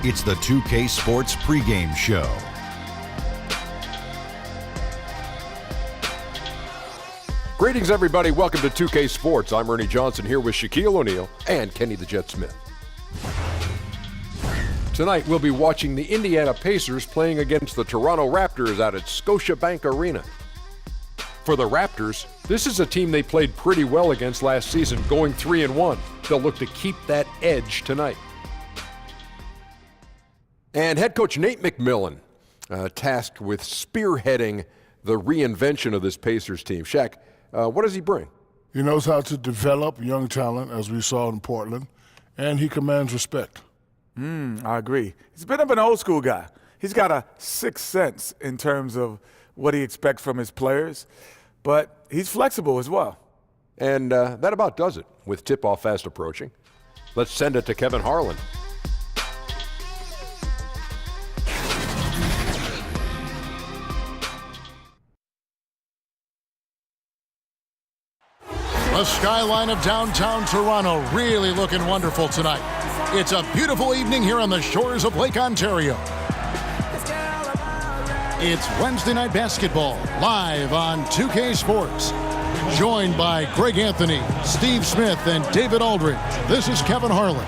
It's the 2K Sports pregame show. Greetings, everybody. Welcome to 2K Sports. I'm Ernie Johnson here with Shaquille O'Neal and Kenny the Jet Smith. Tonight, we'll be watching the Indiana Pacers playing against the Toronto Raptors out at Scotiabank Arena. For the Raptors, this is a team they played pretty well against last season, going 3-1. They'll look to keep that edge tonight. And head coach Nate McMillan, tasked with spearheading the reinvention of this Pacers team. Shaq, what does he bring? He knows how to develop young talent, as we saw in Portland, and he commands respect. I agree. He's a bit of an old school guy. He's got a sixth sense in terms of what he expects from his players, but he's flexible as well. And that about does it with tip-off fast approaching. Let's send it to Kevin Harlan. The skyline of downtown Toronto really looking wonderful tonight. It's a beautiful evening here on the shores of Lake Ontario. It's Wednesday Night Basketball, live on 2K Sports. Joined by Greg Anthony, Steve Smith, and David Aldridge. This is Kevin Harlan.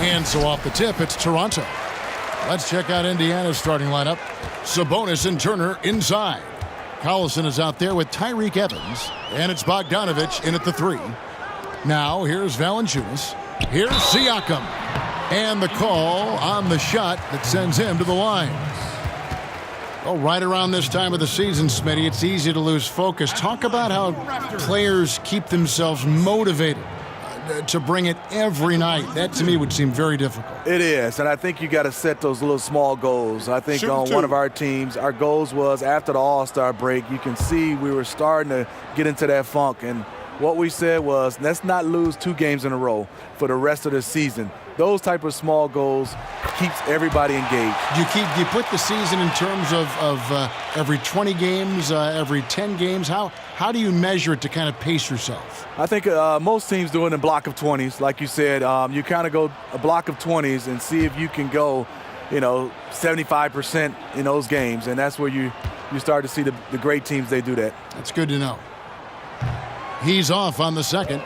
And so off the tip, it's Toronto. Let's check out Indiana's starting lineup. Sabonis and Turner inside. Collison is out there with Tyreek Evans. And it's Bogdanovich in at the 3. Now here's Valanciunas. Here's Siakam. And the call on the shot that sends him to the line. Oh, right around this time of the season, Smitty, it's easy to lose focus. Talk about how players keep themselves motivated to bring it every night. That to me would seem very difficult. It is, and I think you got to set those little small goals. I think on one of our teams, our goals was after the All-Star break, you can see we were starting to get into that funk, and what we said was, let's not lose 2 games in a row for the rest of the season. Those type of small goals keeps everybody engaged. You put the season in terms of every 20 games, every 10 games? How do you measure it to kind of pace yourself? I think most teams do it in a block of 20s. Like you said, you kind of go a block of 20s and see if you can go, 75% in those games. And that's where you start to see the great teams, they do that. That's good to know. He's off on the second.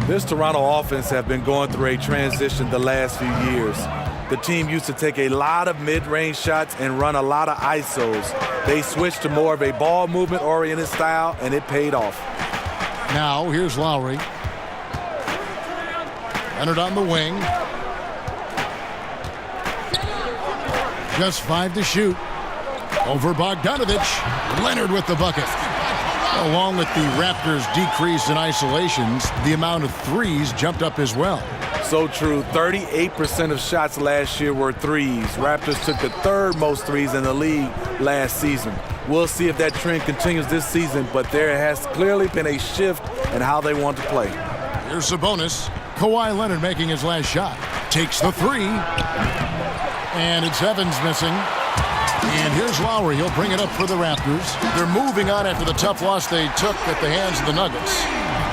This Toronto offense have been going through a transition the last few years. The team used to take a lot of mid-range shots and run a lot of ISOs. They switched to more of a ball movement-oriented style, and it paid off. Now here's Lowry. Leonard on the wing. Just 5 to shoot. Over Bogdanovich. Leonard with the bucket. Along with the Raptors' decrease in isolations, the amount of threes jumped up as well. So true. 38% of shots last year were threes. Raptors took the 3rd most threes in the league last season. We'll see if that trend continues this season, but there has clearly been a shift in how they want to play. Here's Sabonis. Kawhi Leonard making his last shot. Takes the 3. And it's Evans missing. And here's Lowry. He'll bring it up for the Raptors. They're moving on after the tough loss they took at the hands of the Nuggets.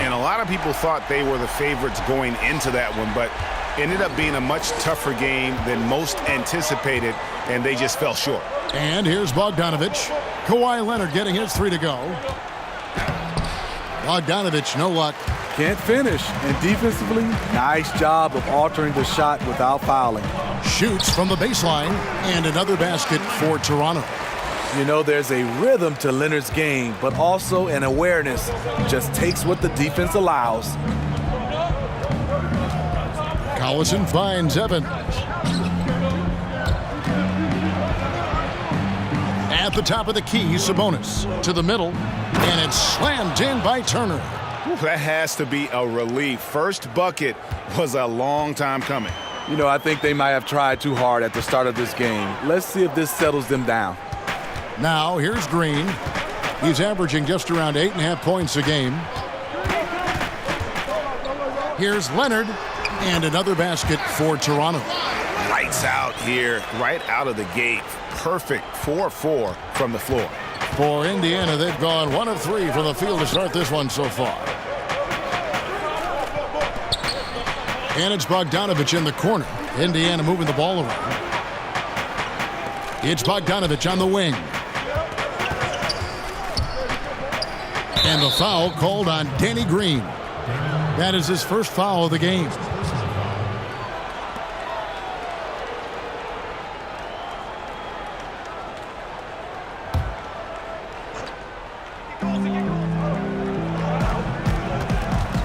And a lot of people thought they were the favorites going into that one, but ended up being a much tougher game than most anticipated, and they just fell short. And here's Bogdanovich. Kawhi Leonard getting his 3 to go. Bogdanovich, no luck. Can't finish. And defensively, nice job of altering the shot without fouling. Shoots from the baseline, and another basket for Toronto. There's a rhythm to Leonard's game, but also an awareness. Just takes what the defense allows. Collison finds Evans. At the top of the key, Sabonis to the middle, and it's slammed in by Turner. That has to be a relief. First bucket was a long time coming. You know, I think they might have tried too hard at the start of this game. Let's see if this settles them down. Now, here's Green. He's averaging just around 8.5 points a game. Here's Leonard, and another basket for Toronto. Lights out here, right out of the gate. Perfect 4-4 from the floor. For Indiana, they've gone 1 of 3 from the field to start this one so far. And it's Bogdanovich in the corner. Indiana moving the ball around. It's Bogdanovich on the wing. And the foul called on Danny Green. That is his first foul of the game.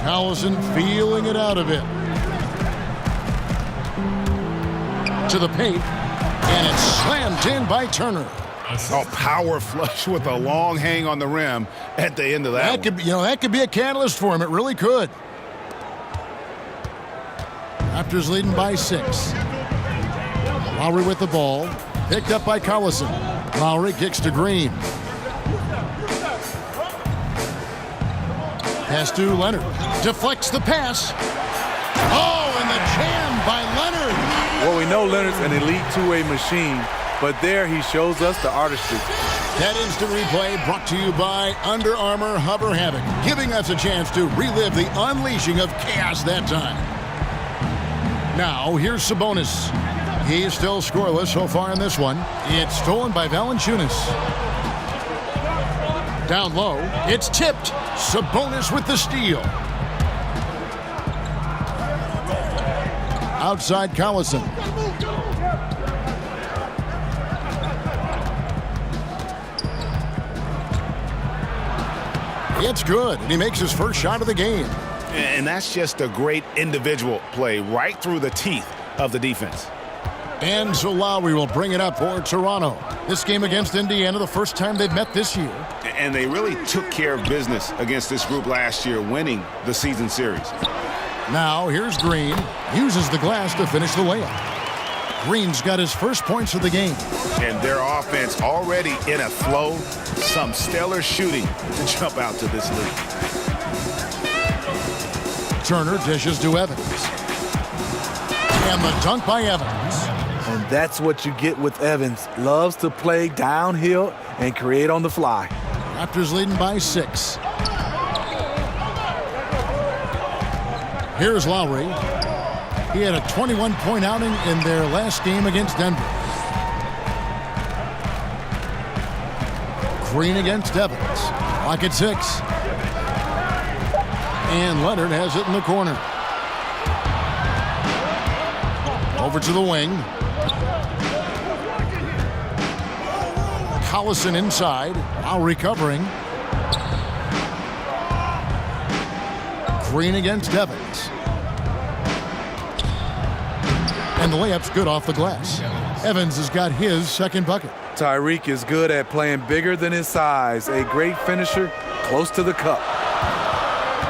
Collison feeling it out a bit. To the paint, and it's slammed in by Turner. Oh, power flush with a long hang on the rim at the end of that. That could be a catalyst for him. It really could. Raptors leading by 6. Lowry with the ball, picked up by Collison. Lowry kicks to Green. Pass to Leonard. Deflects the pass. Oh, and the jam by Leonard. Well, we know Leonard's an elite two-way machine, but there he shows us the artistry. That instant replay brought to you by Under Armour Hover Havoc, giving us a chance to relive the unleashing of chaos that time. Now, here's Sabonis. He's still scoreless so far in this one. It's stolen by Valanciunas. Down low, it's tipped. Sabonis with the steal. Outside Collison. It's good, and he makes his first shot of the game. And that's just a great individual play right through the teeth of the defense. And so Lowry will bring it up for Toronto. This game against Indiana, the first time they've met this year. And they really took care of business against this group last year, winning the season series. Now, here's Green. Uses the glass to finish the layup. Green's got his first points of the game. And their offense already in a flow. Some stellar shooting to jump out to this lead. Turner dishes to Evans. And the dunk by Evans. And that's what you get with Evans. Loves to play downhill and create on the fly. Raptors leading by 6. Here's Lowry. He had a 21-point outing in their last game against Denver. Green against Evans. Clock at 6. And Leonard has it in the corner. Over to the wing. Collison inside. Lowry covering. Green against Evans. And the layup's good off the glass. Evans has got his second bucket. Tyreek is good at playing bigger than his size. A great finisher, close to the cup.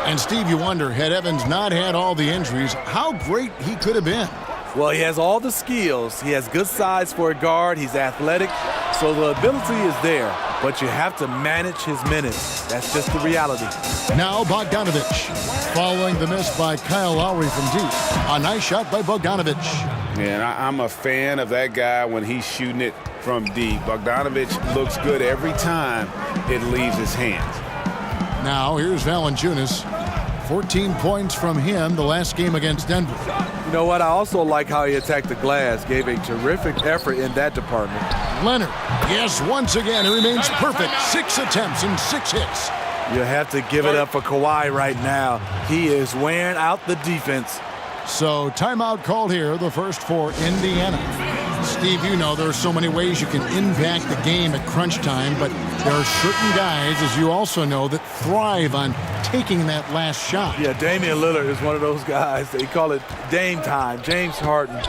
And Steve, you wonder, had Evans not had all the injuries, how great he could have been. Well, he has all the skills. He has good size for a guard. He's athletic. So the ability is there, but you have to manage his minutes. That's just the reality. Now Bogdanovich, following the miss by Kyle Lowry from deep. A nice shot by Bogdanovich. And I'm a fan of that guy when he's shooting it from deep. Bogdanovich looks good every time it leaves his hands. Now here's Valanciunas. 14 points from him the last game against Denver. You know what? I also like how he attacked the glass. Gave a terrific effort in that department. Leonard, yes, once again, he remains perfect. 6 attempts and 6 hits. You have to give it up for Kawhi right now. He is wearing out the defense. So timeout called here, the first for Indiana. Steve, you know there are so many ways you can impact the game at crunch time, but there are certain guys, as you also know, that thrive on taking that last shot. Yeah, Damian Lillard is one of those guys. They call it Dame time. James Harden,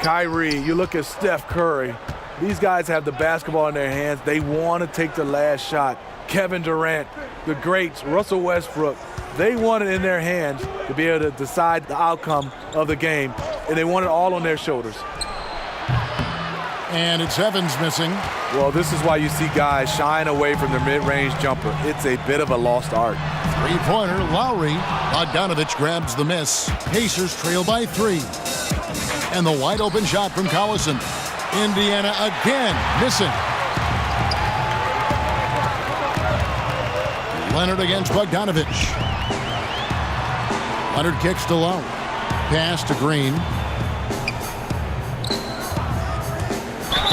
Kyrie, you look at Steph Curry. These guys have the basketball in their hands. They want to take the last shot. Kevin Durant, the greats, Russell Westbrook. They want it in their hands to be able to decide the outcome of the game, and they want it all on their shoulders. And it's Evans missing. Well, this is why you see guys shying away from their mid-range jumper. It's a bit of a lost art. Three-pointer, Lowry. Bogdanovich grabs the miss. Pacers trail by 3. And the wide-open shot from Collison. Indiana again missing. Leonard against Bogdanovich. Leonard kicks to Lowry. Pass to Green.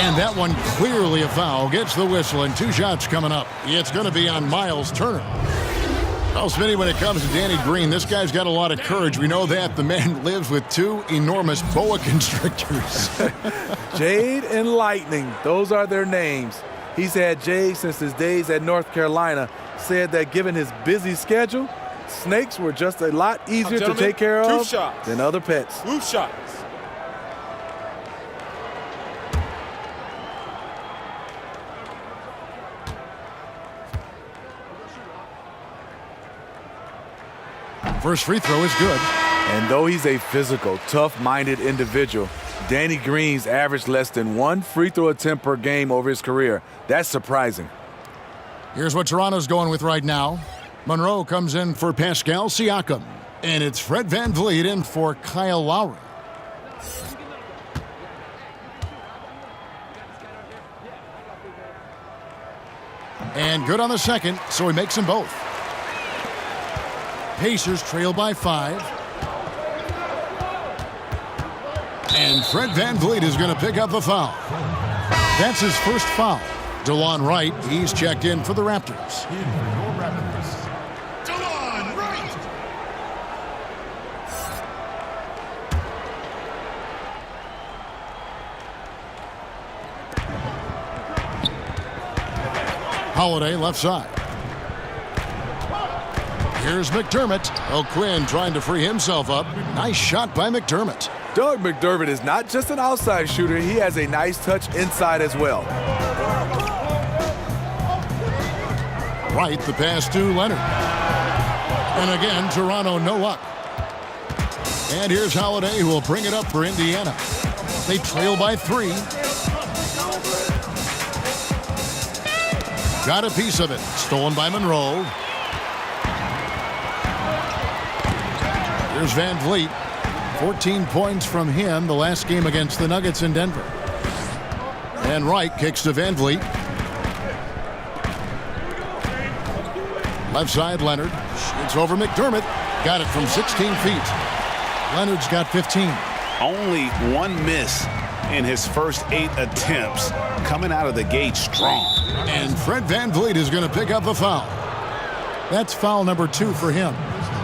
And that one clearly a foul. Gets the whistle, and 2 shots coming up. It's going to be on Miles Turner. Well, Smitty, when it comes to Danny Green, this guy's got a lot of courage. We know that. The man lives with 2 enormous boa constrictors. Jade and Lightning, those are their names. He's had Jade since his days at North Carolina. Said that given his busy schedule, snakes were just a lot easier to take care of than other pets. 2 shots. First free throw is good. And though he's a physical, tough-minded individual, Danny Green's averaged less than 1 free throw attempt per game over his career. That's surprising. Here's what Toronto's going with right now. Monroe comes in for Pascal Siakam. And it's Fred VanVleet in for Kyle Lowry. And good on the second, so he makes them both. Pacers trail by 5. And Fred VanVleet is going to pick up the foul. That's his first foul. DeLon Wright, he's checked in for the Raptors. DeLon Wright. Holiday left side. Here's McDermott. O'Quinn trying to free himself up. Nice shot by McDermott. Doug McDermott is not just an outside shooter. He has a nice touch inside as well. Right, the pass to Leonard. And again, Toronto no luck. And here's Holiday, who will bring it up for Indiana. They trail by 3. Got a piece of it. Stolen by Monroe. Here's VanVleet. 14 points from him the last game against the Nuggets in Denver. And Wright kicks to VanVleet. Left side, Leonard. It's over McDermott. Got it from 16 feet. Leonard's got 15. Only 1 miss in his first 8 attempts. Coming out of the gate strong. And Fred VanVleet is going to pick up the foul. That's foul number 2 for him.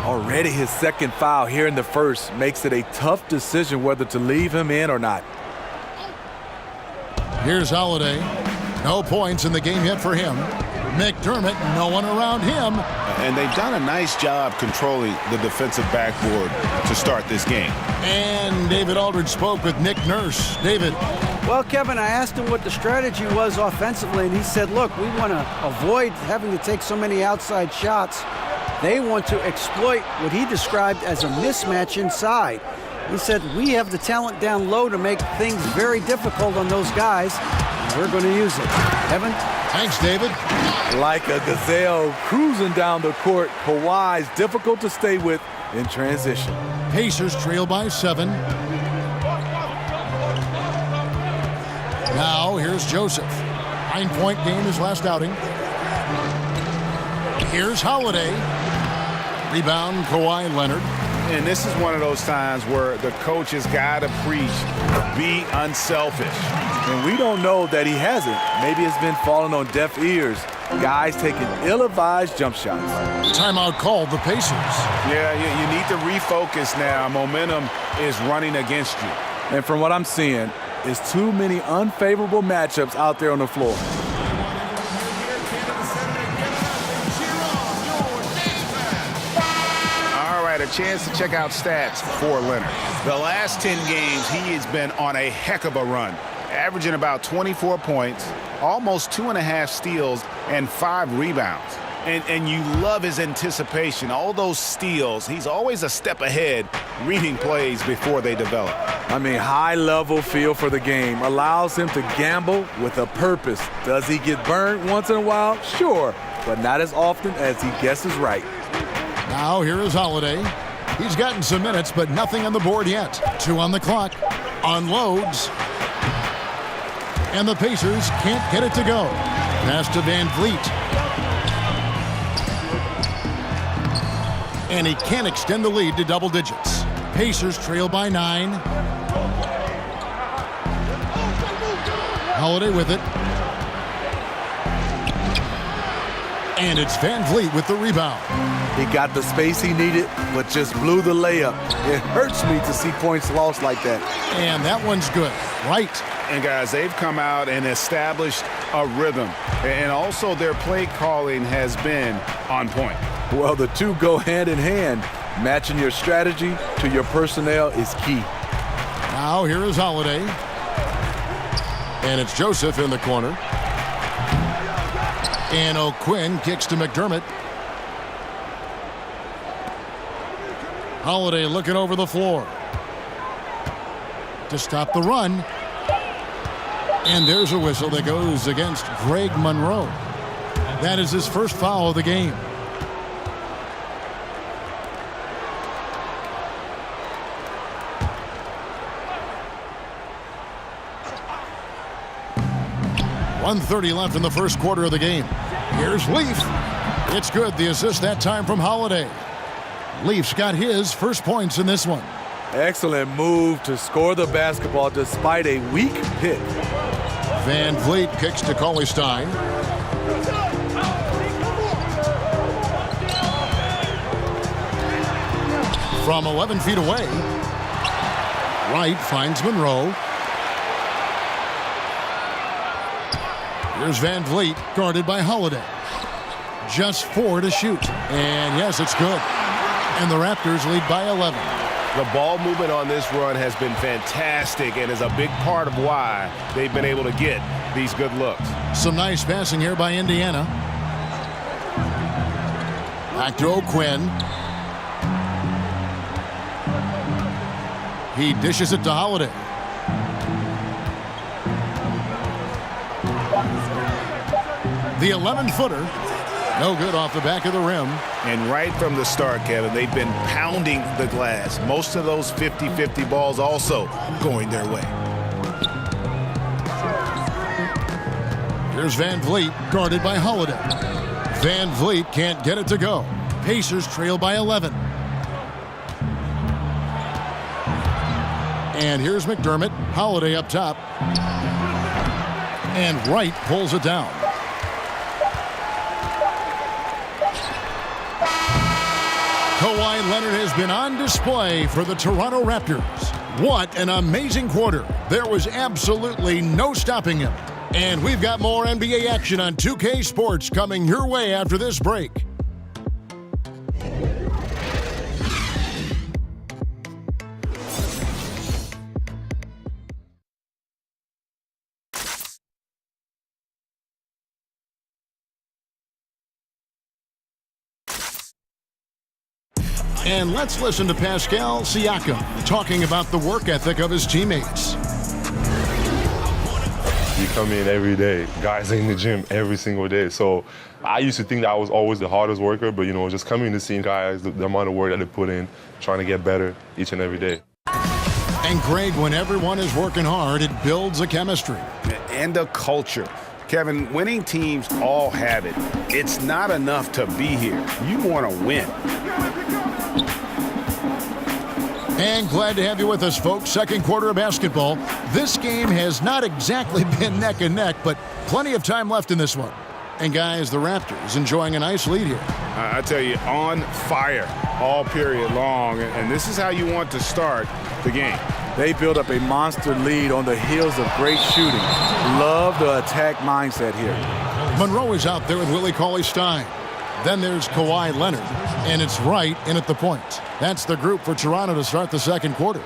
Already his second foul here in the first makes it a tough decision whether to leave him in or not. Here's Holiday. No points in the game yet for him. McDermott, no one around him. And they've done a nice job controlling the defensive backboard to start this game. And David Aldridge spoke with Nick Nurse. David. Well, Kevin, I asked him what the strategy was offensively, and he said, look, we want to avoid having to take so many outside shots. They want to exploit what he described as a mismatch inside. He said, we have the talent down low to make things very difficult on those guys. And we're going to use it. Evan? Thanks, David. Like a gazelle cruising down the court, Kawhi's difficult to stay with in transition. Pacers trail by 7. Now, here's Joseph. 9-point game his last outing. Here's Holiday. Rebound, Kawhi Leonard. And this is one of those times where the coach has got to preach, be unselfish. And we don't know that he hasn't. Maybe it's been falling on deaf ears. Guys taking ill-advised jump shots. Timeout called, the Pacers. Yeah, you need to refocus now. Momentum is running against you. And from what I'm seeing, is too many unfavorable matchups out there on the floor. A chance to check out stats for Leonard. The last 10 games, he has been on a heck of a run, averaging about 24 points, almost 2.5 steals, and 5 rebounds. And you love his anticipation, all those steals. He's always a step ahead, reading plays before they develop. I mean, high-level feel for the game allows him to gamble with a purpose. Does he get burned once in a while? Sure, but not as often as he guesses right. Now here is Holiday. He's gotten some minutes, but nothing on the board yet. 2 on the clock. Unloads. And the Pacers can't get it to go. Pass to Van Vliet. And he can't extend the lead to double digits. Pacers trail by 9. Holiday with it. And it's Van Vliet with the rebound. He got the space he needed, but just blew the layup. It hurts me to see points lost like that. And that one's good. Right. And guys, they've come out and established a rhythm. And also their play calling has been on point. Well, the two go hand in hand. Matching your strategy to your personnel is key. Now here is Holiday. And it's Joseph in the corner. And O'Quinn kicks to McDermott. Holiday looking over the floor to stop the run. And there's a whistle that goes against Greg Monroe. That is his first foul of the game. .130 left in the first quarter of the game. Here's Leaf. It's good. The assist that time from Holiday. Leaf's got his first points in this one. Excellent move to score the basketball despite a weak pick. Van Vliet kicks to Cauley-Stein. From 11 feet away. Wright finds Monroe. Here's Van Vliet, guarded by Holiday. Just 4 to shoot. And yes, it's good. And the Raptors lead by 11. The ball movement on this run has been fantastic and is a big part of why they've been able to get these good looks. Some nice passing here by Indiana. Back to O'Quinn. He dishes it to Holiday. The 11-footer. No good off the back of the rim. And right from the start, Kevin, they've been pounding the glass. Most of those 50-50 balls also going their way. Here's Van Vliet, guarded by Holiday. Van Vliet can't get it to go. Pacers trail by 11. And here's McDermott. Holiday up top. And Wright pulls it down. Kawhi Leonard has been on display for the Toronto Raptors. What an amazing quarter. There was absolutely no stopping him. And we've got more NBA action on 2K Sports coming your way after this break. And let's listen to Pascal Siakam talking about the work ethic of his teammates. You come in every day. Guys in the gym every single day. So I used to think that I was always the hardest worker, but, just coming to see guys, the amount of work that they put in, trying to get better each and every day. And, Greg, when everyone is working hard, it builds a chemistry. And a culture. Kevin, winning teams all have it. It's not enough to be here. You want to win. And glad to have you with us, folks. Second quarter of basketball. This game has not exactly been neck and neck, but plenty of time left in this one. And, guys, the Raptors enjoying a nice lead here. I tell you, on fire all period long, and this is how you want to start the game. They build up a monster lead on the heels of great shooting. Love the attack mindset here. Monroe is out there with Willie Cauley-Stein. Then there's Kawhi Leonard, and it's Wright in at the point. That's the group for Toronto to start the second quarter.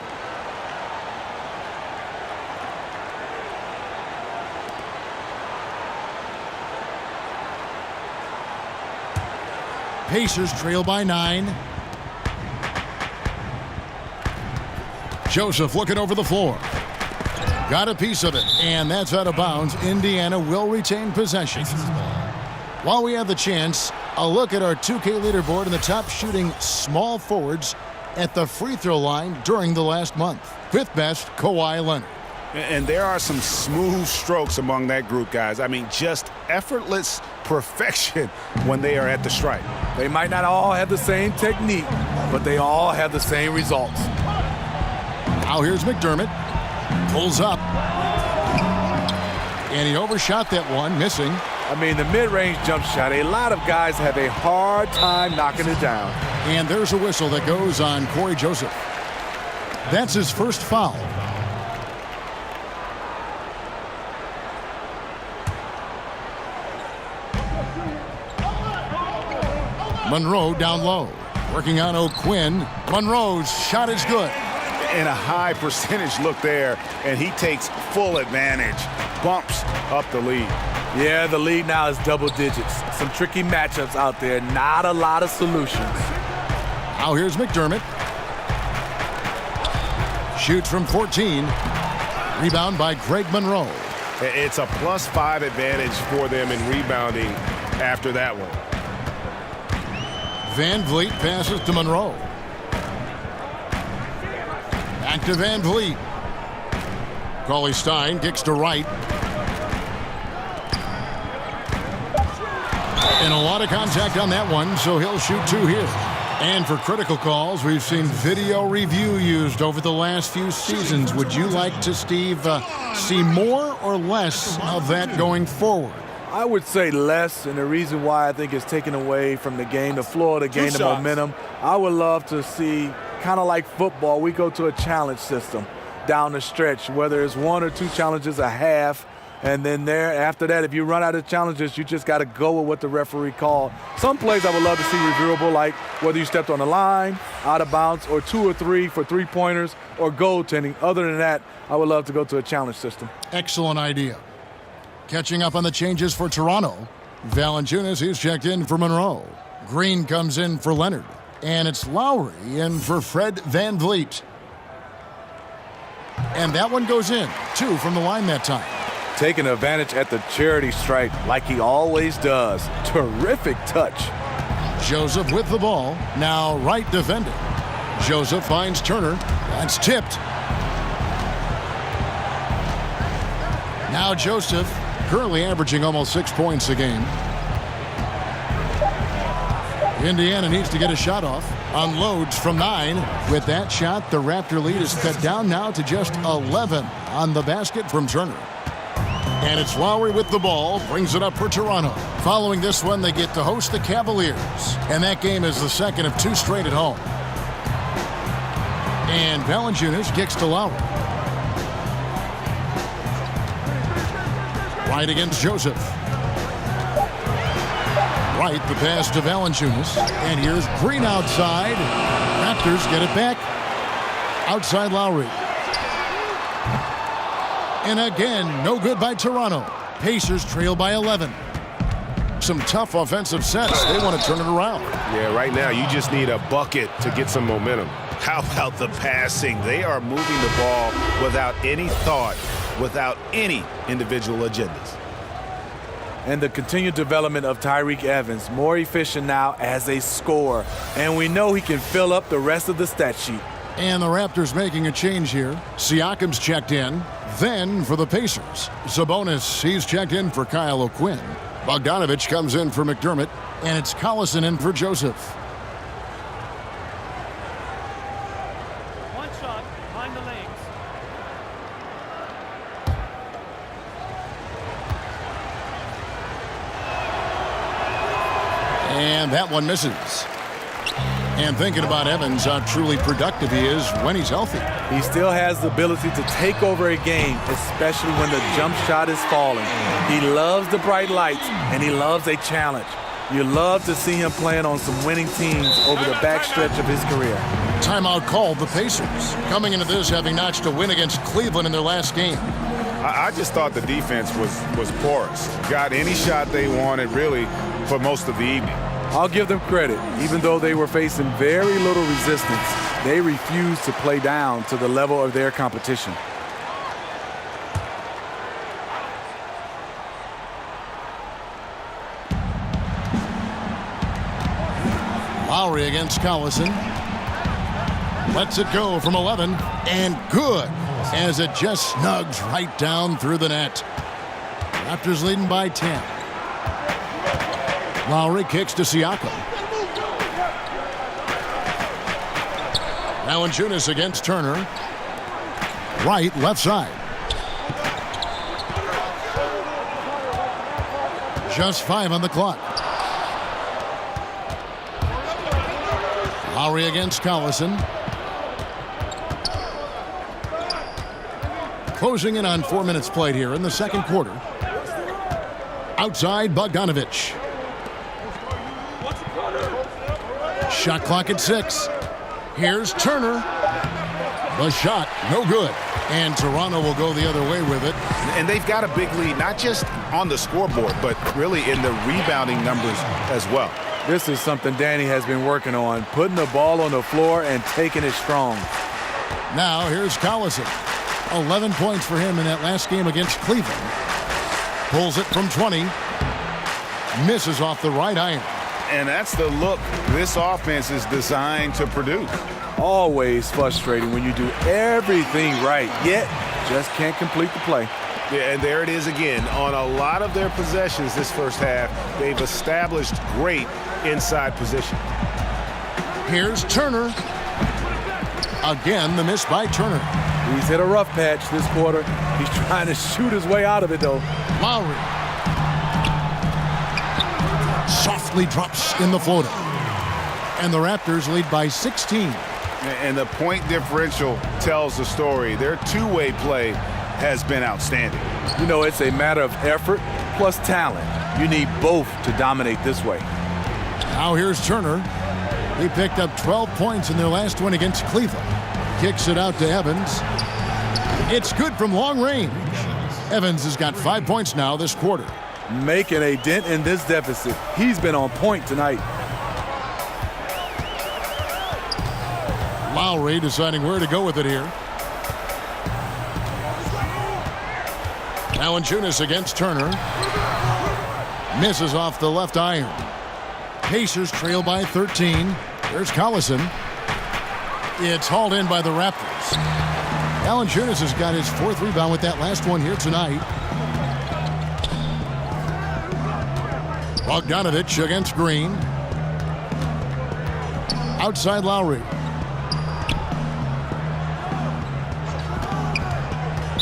Pacers trail by 9. Joseph looking over the floor. Got a piece of it, and that's out of bounds. Indiana will retain possession. While we have the chance, a look at our 2K leaderboard and the top shooting small forwards at the free throw line during the last month. 5th best, Kawhi Leonard. And there are some smooth strokes among that group, guys. I mean, just effortless perfection when they are at the stripe. They might not all have the same technique, but they all have the same results. Now here's McDermott. Pulls up. And he overshot that one, missing. I mean, the mid-range jump shot, a lot of guys have a hard time knocking it down. And there's a whistle that goes on Corey Joseph. That's his first foul. Monroe down low. Working on O'Quinn. Monroe's shot is good. And a high percentage look there, and he takes full advantage. Bumps up the lead. Yeah, the lead now is double digits. Some tricky matchups out there. Not a lot of solutions. Now here's McDermott. Shoots from 14. Rebound by Greg Monroe. It's a +5 advantage for them in rebounding after that one. Van Vliet passes to Monroe. Back to Van Vliet. Cauley Stein kicks to right. And a lot of contact on that one, so he'll shoot 2 here. And for critical calls, we've seen video review used over the last few seasons. Would you like to, Steve, see more or less of that going forward? I would say less, and the reason why I think it's taken away from the game, the flow of the game, the momentum. I would love to see, kind of like football, we go to a challenge system down the stretch, whether it's 1 or 2 challenges a half, and then after that, if you run out of challenges, you just got to go with what the referee called. Some plays I would love to see reviewable, like whether you stepped on the line, out of bounds, or 2 or 3 for 3-pointers, or goaltending. Other than that, I would love to go to a challenge system. Excellent idea. Catching up on the changes for Toronto. Valanciunas, he's checked in for Monroe. Green comes in for Leonard. And it's Lowry in for Fred Van Vliet. And that one goes in. 2 from the line that time. Taking advantage at the charity stripe like he always does. Terrific touch. Joseph with the ball. Now right defending. Joseph finds Turner. That's tipped. Now Joseph, currently averaging almost 6 points a game. Indiana needs to get a shot off. Unloads from 9. With that shot, the Raptor lead is cut down now to just 11 on the basket from Turner. And it's Lowry with the ball, brings it up for Toronto. Following this one, they get to host the Cavaliers. And that game is the second of 2 straight at home. And Valanciunas kicks to Lowry. Right against Joseph. Right, the pass to Valanciunas. And here's Green outside. Raptors get it back. Outside Lowry. And again, no good by Toronto. Pacers trail by 11. Some tough offensive sets. They want to turn it around. Yeah, right now you just need a bucket to get some momentum. How about the passing? They are moving the ball without any thought, without any individual agendas. And the continued development of Tyreke Evans, more efficient now as a scorer. And we know he can fill up the rest of the stat sheet. And the Raptors making a change here. Siakam's checked in. Then for the Pacers, Sabonis, he's checked in for Kyle O'Quinn. Bogdanovich comes in for McDermott. And it's Collison in for Joseph. One shot behind the legs. And that one misses. And thinking about Evans, how truly productive he is when he's healthy. He still has the ability to take over a game, especially when the jump shot is falling. He loves the bright lights, and he loves a challenge. You love to see him playing on some winning teams over the backstretch of his career. Timeout called the Pacers. Coming into this, having notched a win against Cleveland in their last game. I just thought the defense was porous. Got any shot they wanted, really, for most of the evening. I'll give them credit. Even though they were facing very little resistance, they refused to play down to the level of their competition. Lowry against Collison. Lets it go from 11, and good, as it just snugs right down through the net. Raptors leading by 10. Lowry kicks to Siakam. Valanciunas against Turner. Right, left side. Just 5 on the clock. Lowry against Collison. Closing in on 4 minutes played here in the second quarter. Outside, Bogdanovich. Shot clock at 6. Here's Turner. The shot, no good. And Toronto will go the other way with it. And they've got a big lead, not just on the scoreboard, but really in the rebounding numbers as well. This is something Danny has been working on, putting the ball on the floor and taking it strong. Now here's Collison. 11 points for him in that last game against Cleveland. Pulls it from 20. Misses off the right iron. And that's the look this offense is designed to produce. Always frustrating when you do everything right, yet just can't complete the play. Yeah, and there it is again. On a lot of their possessions this first half, they've established great inside position. Here's Turner. Again, the miss by Turner. He's hit a rough patch this quarter. He's trying to shoot his way out of it, though. Lowry. Softly drops in the floater. And the Raptors lead by 16. And the point differential tells the story. Their two-way play has been outstanding. You know, it's a matter of effort plus talent. You need both to dominate this way. Now here's Turner. He picked up 12 points in their last win against Cleveland. Kicks it out to Evans. It's good from long range. Evans has got 5 points now this quarter. Making a dent in this deficit. He's been on point tonight. Lowry deciding where to go with it here. Valanciunas against Turner. Misses off the left iron. Pacers trail by 13. There's Collison. It's hauled in by the Raptors. Valanciunas has got his 4th rebound with that last one here tonight. Bogdanovich against Green. Outside Lowry.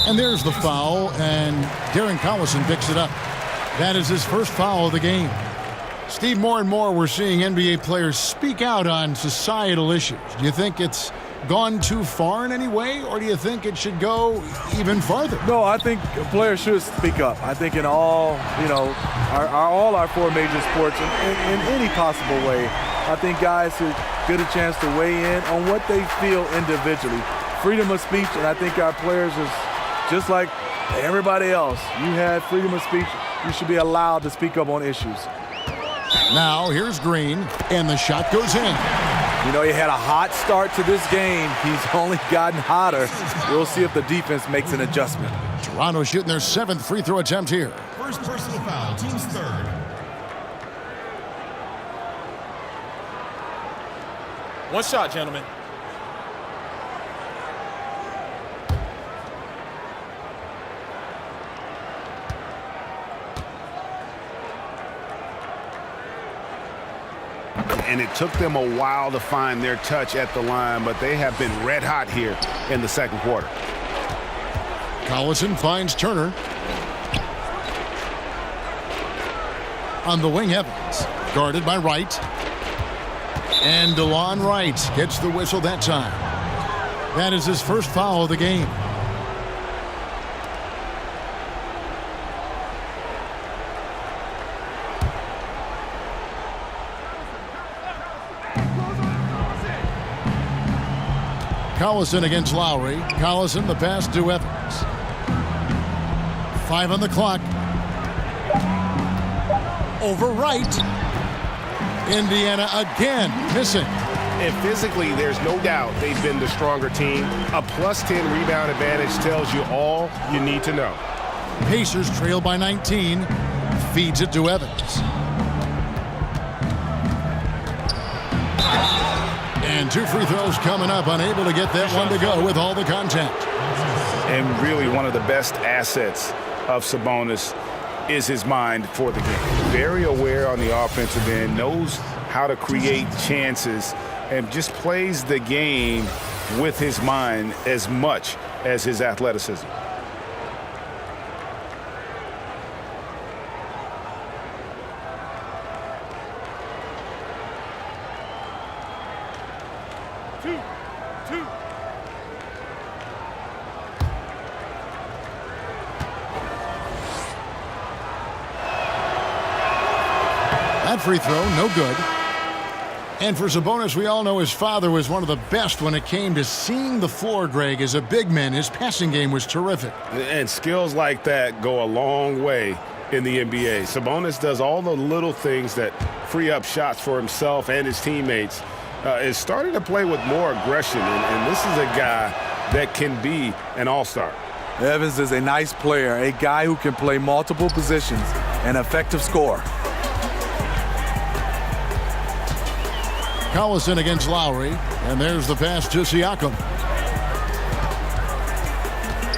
And there's the foul, and Darren Collison picks it up. That is his first foul of the game. Steve, more and more we're seeing NBA players speak out on societal issues. Do you think it's gone too far in any way, or do you think it should go even farther? No, I think players should speak up. I think in all, all our 4 major sports, in any possible way, I think guys should get a chance to weigh in on what they feel individually. Freedom of speech, and I think our players is just like everybody else. You had freedom of speech. You should be allowed to speak up on issues. Now here's Green, and the shot goes in. You know, he had a hot start to this game. He's only gotten hotter. We'll see if the defense makes an adjustment. Toronto shooting their 7th free throw attempt here. First personal foul, team's 3rd. One shot, gentlemen. And it took them a while to find their touch at the line, but they have been red hot here in the second quarter. Collison finds Turner. On the wing, Evans. Guarded by Wright. And DeLon Wright gets the whistle that time. That is his first foul of the game. Collison against Lowry. Collison, the pass to Evans. 5 on the clock. Over Wright. Indiana again missing. And physically, there's no doubt they've been the stronger team. A +10 rebound advantage tells you all you need to know. Pacers trail by 19. Feeds it to Evans. And 2 free throws coming up. Unable to get that one to go with all the contact. And really one of the best assets of Sabonis is his mind for the game. Very aware on the offensive end, knows how to create chances, and just plays the game with his mind as much as his athleticism. That free throw, no good. And for Sabonis, we all know his father was one of the best when it came to seeing the floor, Greg. As a big man, his passing game was terrific. And skills like that go a long way in the NBA. Sabonis does all the little things that free up shots for himself and his teammates. Is starting to play with more aggression, and this is a guy that can be an all-star. Evans is a nice player, a guy who can play multiple positions, an effective scorer. Collison against Lowry, and there's the pass to Siakam.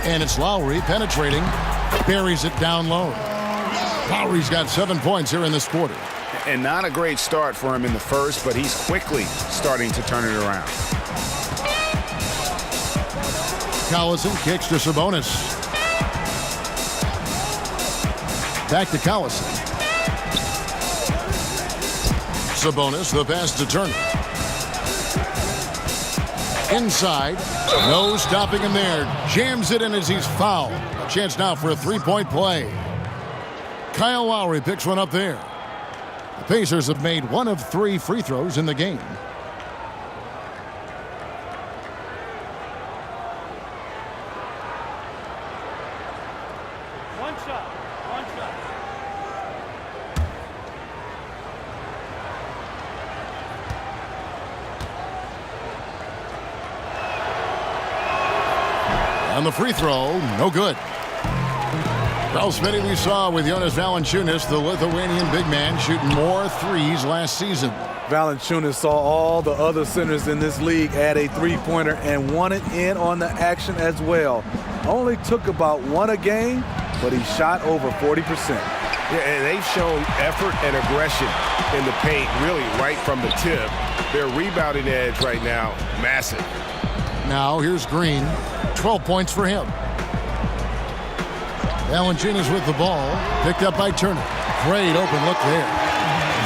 And it's Lowry penetrating, buries it down low. Lowry's got 7 points here in this quarter. And not a great start for him in the first, but he's quickly starting to turn it around. Collison kicks to Sabonis. Back to Collison. Sabonis, the pass to Turner. Inside, no stopping him there. Jams it in as he's fouled. A chance now for a three-point play. Kyle Lowry picks one up there. The Pacers have made 1 of 3 free throws in the game. One shot. On the free throw, no good. Well, Smitty, we saw with Jonas Valanciunas, the Lithuanian big man, shooting more threes last season. Valanciunas saw all the other centers in this league add a three-pointer and wanted in on the action as well. Only took about 1 a game, but he shot over 40%. Yeah, and they've shown effort and aggression in the paint, really right from the tip. Their rebounding edge right now, massive. Now here's Green, 12 points for him. Valanciunas with the ball, picked up by Turner. Great open look there.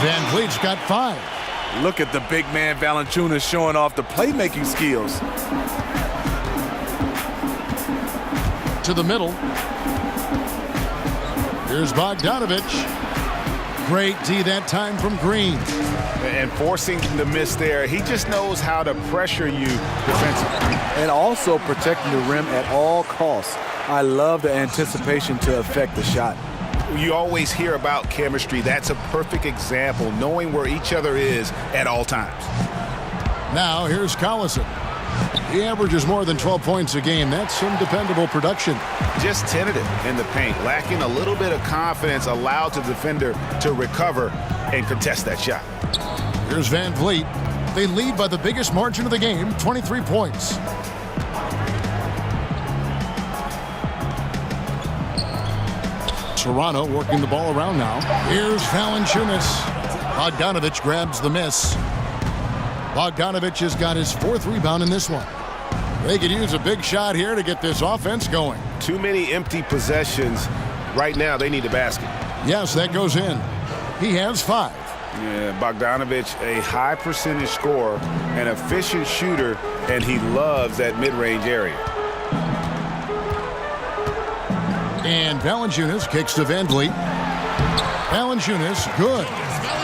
Van Vliet's got 5. Look at the big man Valanciunas showing off the playmaking skills. To the middle. Here's Bogdanovich. Great D that time from Green. And forcing the miss there, he just knows how to pressure you defensively. And also protecting the rim at all costs. I love the anticipation to affect the shot. You always hear about chemistry. That's a perfect example, knowing where each other is at all times. Now here's Collison. He averages more than 12 points a game. That's some dependable production. Just tentative in the paint, lacking a little bit of confidence, allowed the defender to recover and contest that shot. Here's Van Vliet. They lead by the biggest margin of the game, 23 points. Toronto working the ball around now. Here's Valanciunas. Bogdanovich grabs the miss. Bogdanovich has got his 4th rebound in this one. They could use a big shot here to get this offense going. Too many empty possessions. Right now, they need a basket. Yes, that goes in. He has 5. Yeah, Bogdanovich, a high percentage scorer, an efficient shooter, and he loves that mid-range area. And Valanciunas kicks to Van Vliet. Valanciunas, good.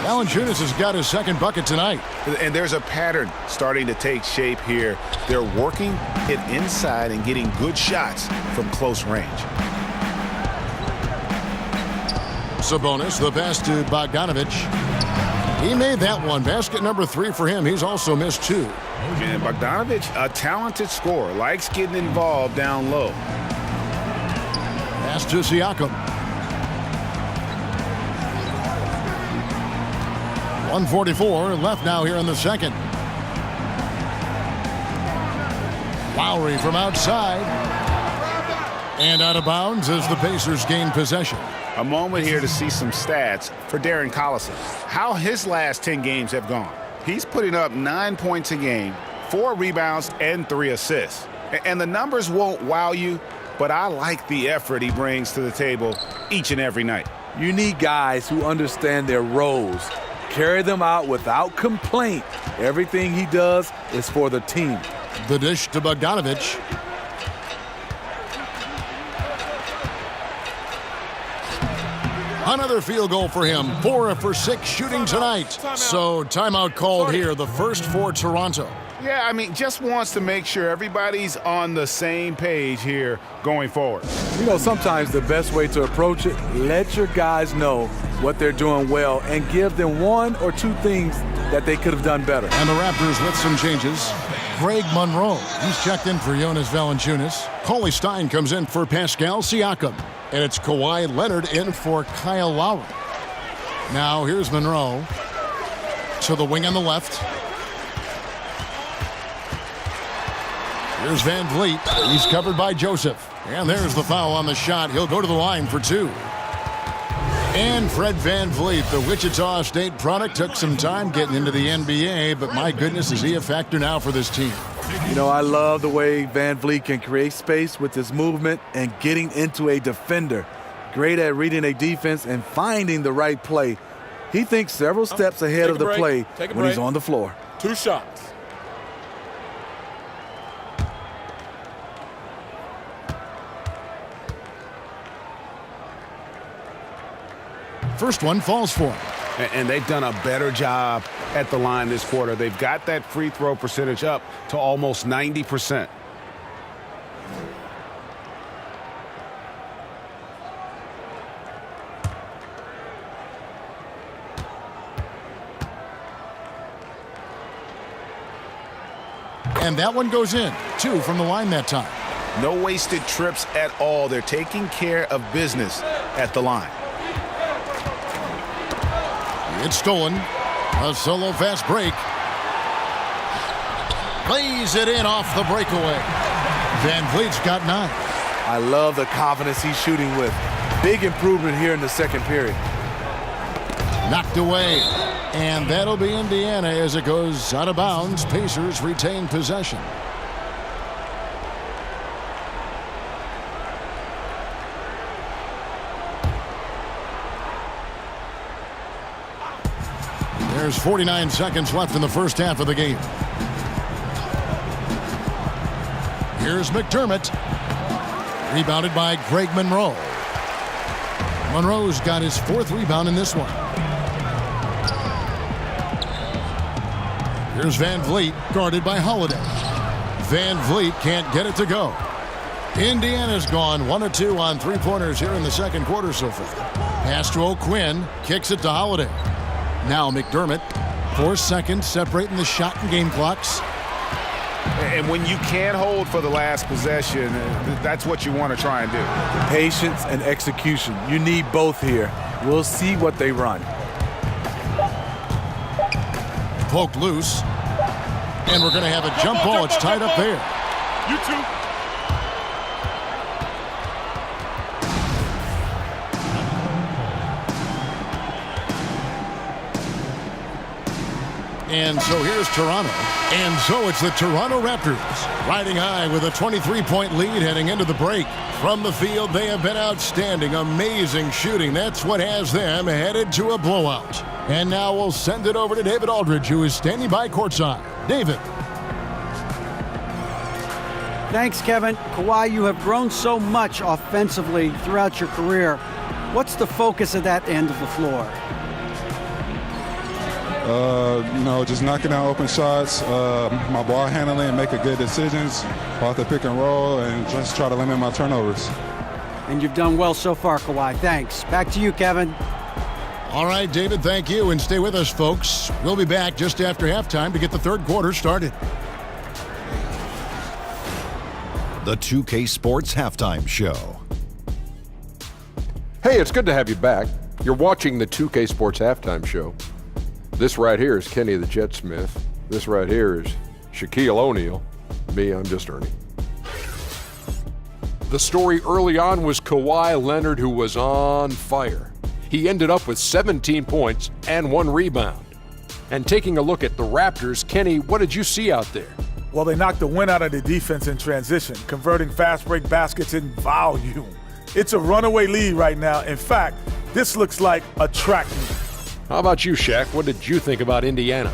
Valanciunas has got his 2nd bucket tonight. And there's a pattern starting to take shape here. They're working it inside and getting good shots from close range. Sabonis, the pass to Bogdanovich. He made that one. Basket number 3 for him. He's also missed 2. And Bogdanovich, a talented scorer, likes getting involved down low. Pass to Siakam. 1:44 left now here in the second. Lowry from outside. And out of bounds as the Pacers gain possession. A moment here to see some stats for Darren Collison. How his last 10 games have gone. He's putting up 9 points a game, 4 rebounds, and 3 assists. And the numbers won't wow you, but I like the effort he brings to the table each and every night. You need guys who understand their roles. Carry them out without complaint. Everything he does is for the team. The dish to Bogdanovich. Another field goal for him. 4 for 6 shooting tonight. So timeout called here, the first for Toronto. Yeah, I mean, just wants to make sure everybody's on the same page here going forward. You know, sometimes the best way to approach it, let your guys know what they're doing well and give them 1 or 2 things that they could have done better. And the Raptors with some changes. Greg Monroe, he's checked in for Jonas Valanciunas. Cauley Stein comes in for Pascal Siakam. And it's Kawhi Leonard in for Kyle Lowry. Now here's Monroe to the wing on the left. Here's Van Vliet. He's covered by Joseph. And there's the foul on the shot. He'll go to the line for 2. And Fred Van Vliet, the Wichita State product, took some time getting into the NBA, but my goodness, is he a factor now for this team? You know, I love the way Van Vliet can create space with his movement and getting into a defender. Great at reading a defense and finding the right play. He thinks several steps ahead of the play when he's on the floor. 2 shots. First one falls for him. And they've done a better job at the line this quarter. They've got that free throw percentage up to almost 90%. And that one goes in. 2 from the line that time. No wasted trips at all. They're taking care of business at the line. It's stolen. A solo fast break. Plays it in off the breakaway. Van Vliet's got 9. I love the confidence he's shooting with. Big improvement here in the second period. Knocked away. And that'll be Indiana as it goes out of bounds. Pacers retain possession. There's 49 seconds left in the first half of the game. Here's McDermott. Rebounded by Greg Monroe. Monroe's got his 4th rebound in this one. Here's Van Vliet, guarded by Holiday. Van Vliet can't get it to go. Indiana's gone 1 of 2 on 3-pointers here in the second quarter so far. Pass to O'Quinn, kicks it to Holiday. Now McDermott, 4 seconds separating the shot and game clocks. And when you can't hold for the last possession, that's what you want to try and do. Patience and execution. You need both here. We'll see what they run. Poked loose. And we're going to have a jump ball. It's tied up there. You two. And so here's Toronto. And so it's the Toronto Raptors riding high with a 23-point lead heading into the break. From the field, they have been outstanding. Amazing shooting. That's what has them headed to a blowout. And now we'll send it over to David Aldridge, who is standing by courtside. David. Thanks, Kevin. Kawhi, you have grown so much offensively throughout your career. What's the focus of that end of the floor? Just knocking out open shots, my ball handling, making good decisions off the pick and roll, and just try to limit my turnovers. And you've done well so far, Kawhi. Thanks. Back to you, Kevin. All right, David, thank you. And stay with us, folks. We'll be back just after halftime to get the third quarter started. The 2K Sports Halftime Show. Hey, it's good to have you back. You're watching the 2K Sports Halftime Show. This right here is Kenny the Jet Smith. This right here is Shaquille O'Neal. Me, I'm just Ernie. The story early on was Kawhi Leonard, who was on fire. He ended up with 17 points and 1 rebound. And taking a look at the Raptors, Kenny, what did you see out there? Well, they knocked the wind out of the defense in transition, converting fast break baskets in volume. It's a runaway lead right now. In fact, this looks like a track meet. How about you, Shaq? What did you think about Indiana?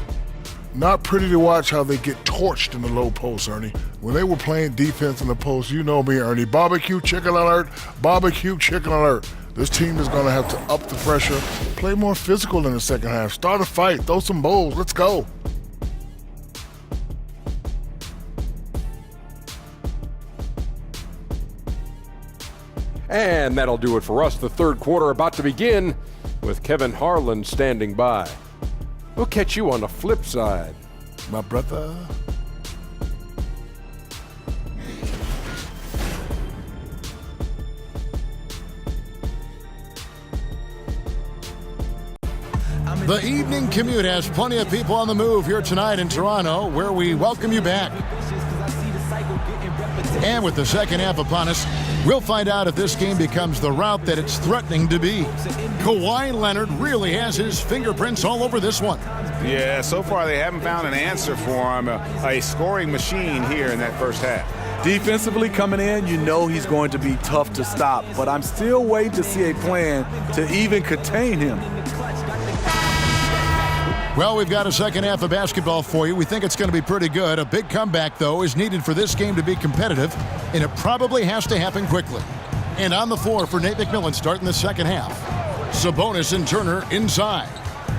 Not pretty to watch how they get torched in the low post, Ernie. When they were playing defense in the post, you know me, Ernie. Barbecue chicken alert, barbecue chicken alert. This team is going to have to up the pressure, play more physical in the second half, start a fight, throw some bowls. Let's go. And that'll do it for us. The third quarter about to begin with Kevin Harlan standing by. We'll catch you on the flip side, my brother. The evening commute has plenty of people on the move here tonight in Toronto, where we welcome you back. And with the second half upon us, we'll find out if this game becomes the route that it's threatening to be. Kawhi Leonard really has his fingerprints all over this one. Yeah, so far they haven't found an answer for him, a scoring machine here in that first half. Defensively coming in, you know he's going to be tough to stop, but I'm still waiting to see a plan to even contain him. Well, we've got a second half of basketball for you. We think it's going to be pretty good. A big comeback, though, is needed for this game to be competitive, and it probably has to happen quickly. And on the floor for Nate McMillan starting the second half. Sabonis and Turner inside.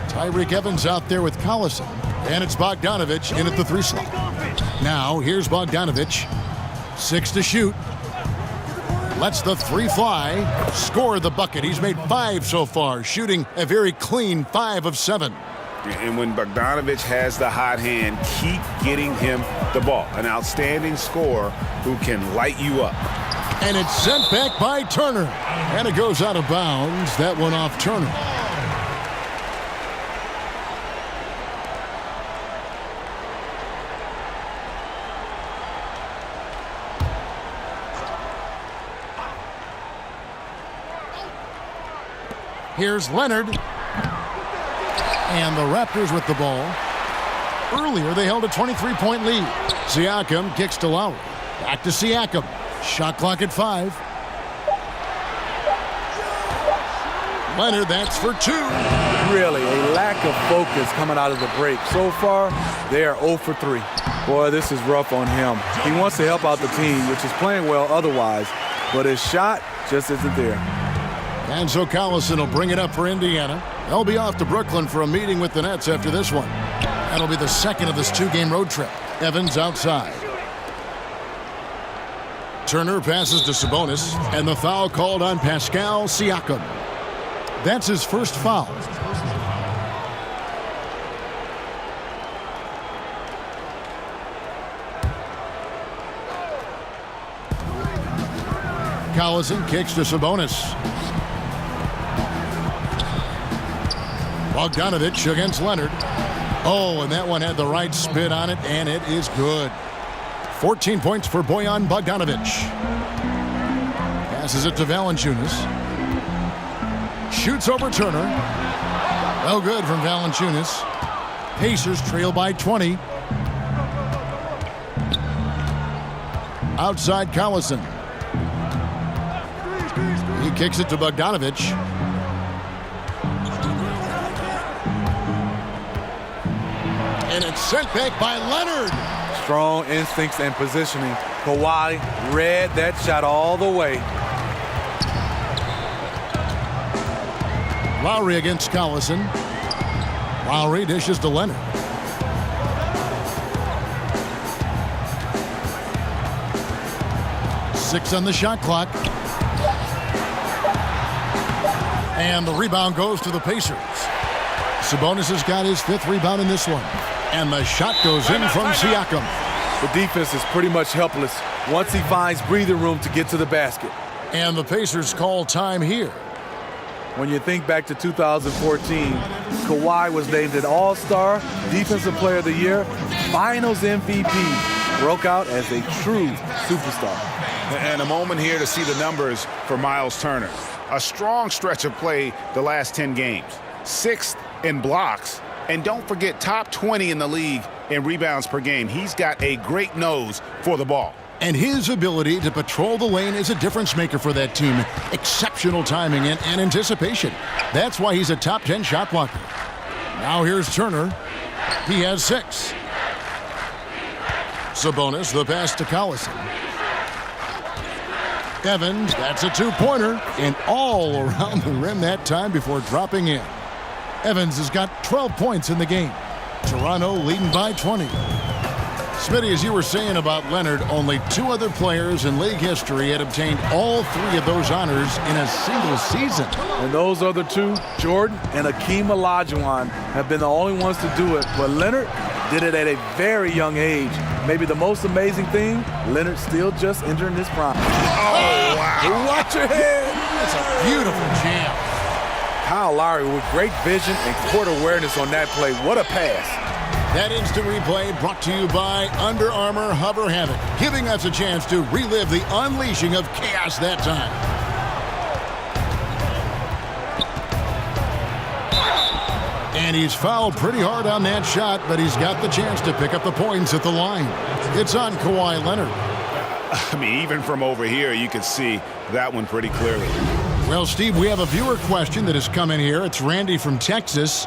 Tyreke Evans out there with Collison. And it's Bogdanovich in at the 3 slot. Now, here's Bogdanovich. 6 to shoot. Lets the 3 fly. Score the bucket. He's made 5 so far, shooting a very clean 5 of 7. And when Bogdanovich has the hot hand, keep getting him the ball. An outstanding scorer who can light you up. And it's sent back by Turner. And it goes out of bounds. That one off Turner. Here's Leonard. And the Raptors with the ball. Earlier, they held a 23-point lead. Siakam kicks to Lowry. Back to Siakam. Shot clock at 5. Leonard, that's for 2. Really, a lack of focus coming out of the break. So far, they are 0 for 3. Boy, this is rough on him. He wants to help out the team, which is playing well otherwise, but his shot just isn't there. And so Collison will bring it up for Indiana. They'll be off to Brooklyn for a meeting with the Nets after this one. That'll be the second of this 2-game road trip. Evans outside. Turner passes to Sabonis, and the foul called on Pascal Siakam. That's his first foul. Collison kicks to Sabonis. Bogdanovich against Leonard. Oh, and that one had the right spin on it, and it is good. 14 points for Bojan Bogdanovich. Passes it to Valanciunas. Shoots over Turner. Well, good from Valanciunas. Pacers trail by 20. Outside Collison. He kicks it to Bogdanovich. And it's sent back by Leonard. Strong instincts and positioning. Kawhi read that shot all the way. Lowry against Collison. Lowry dishes to Leonard. Six on the shot clock. And the rebound goes to the Pacers. Sabonis has got his 5th rebound in this one. And the shot goes in from Siakam. The defense is pretty much helpless once he finds breathing room to get to the basket. And the Pacers call time here. When you think back to 2014, Kawhi was named an All-Star, Defensive Player of the Year, Finals MVP, broke out as a true superstar. And a moment here to see the numbers for Miles Turner. A strong stretch of play the last 10 games. 6th in blocks. And don't forget, top 20 in the league in rebounds per game. He's got a great nose for the ball. And his ability to patrol the lane is a difference maker for that team. Exceptional timing and anticipation. That's why he's a top 10 shot blocker. Now here's Turner. He has 6. Sabonis, the pass to Collison. Evans, that's a 2-pointer. And all around the rim that time before dropping in. Evans has got 12 points in the game. Toronto leading by 20. Smitty, as you were saying about Leonard, only 2 other players in league history had obtained all 3 of those honors in a single season. And those other 2, Jordan and Hakeem Olajuwon, have been the only ones to do it. But Leonard did it at a very young age. Maybe the most amazing thing, Leonard still just entering his prime. Oh, wow. Watch your head. That's a beautiful jam. Kyle Lowry with great vision and court awareness on that play. What a pass. That instant replay brought to you by Under Armour Hover Havoc, giving us a chance to relive the unleashing of chaos that time. And he's fouled pretty hard on that shot, but he's got the chance to pick up the points at the line. It's on Kawhi Leonard. I mean, even from over here, you can see that one pretty clearly. Well, Steve, we have a viewer question that has come in here. It's Randy from Texas.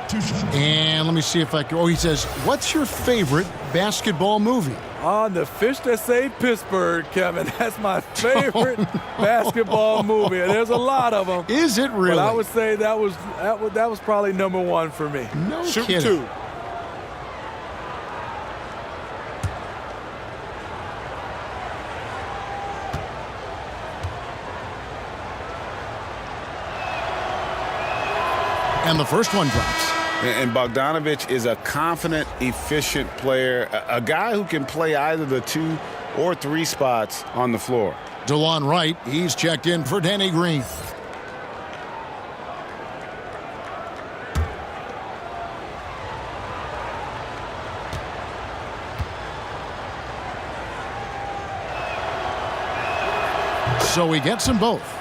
And let me see if I can. Oh, he says, what's your favorite basketball movie? The Fish That Saved Pittsburgh, Kevin. That's my favorite basketball movie. And there's a lot of them. Is it really? But I would say that was probably number 1 for me. No Shoot kidding. 2. And the first one drops. And Bogdanovich is a confident, efficient player, a guy who can play either the 2 or 3 spots on the floor. DeLon Wright, he's checked in for Danny Green. So he gets them both.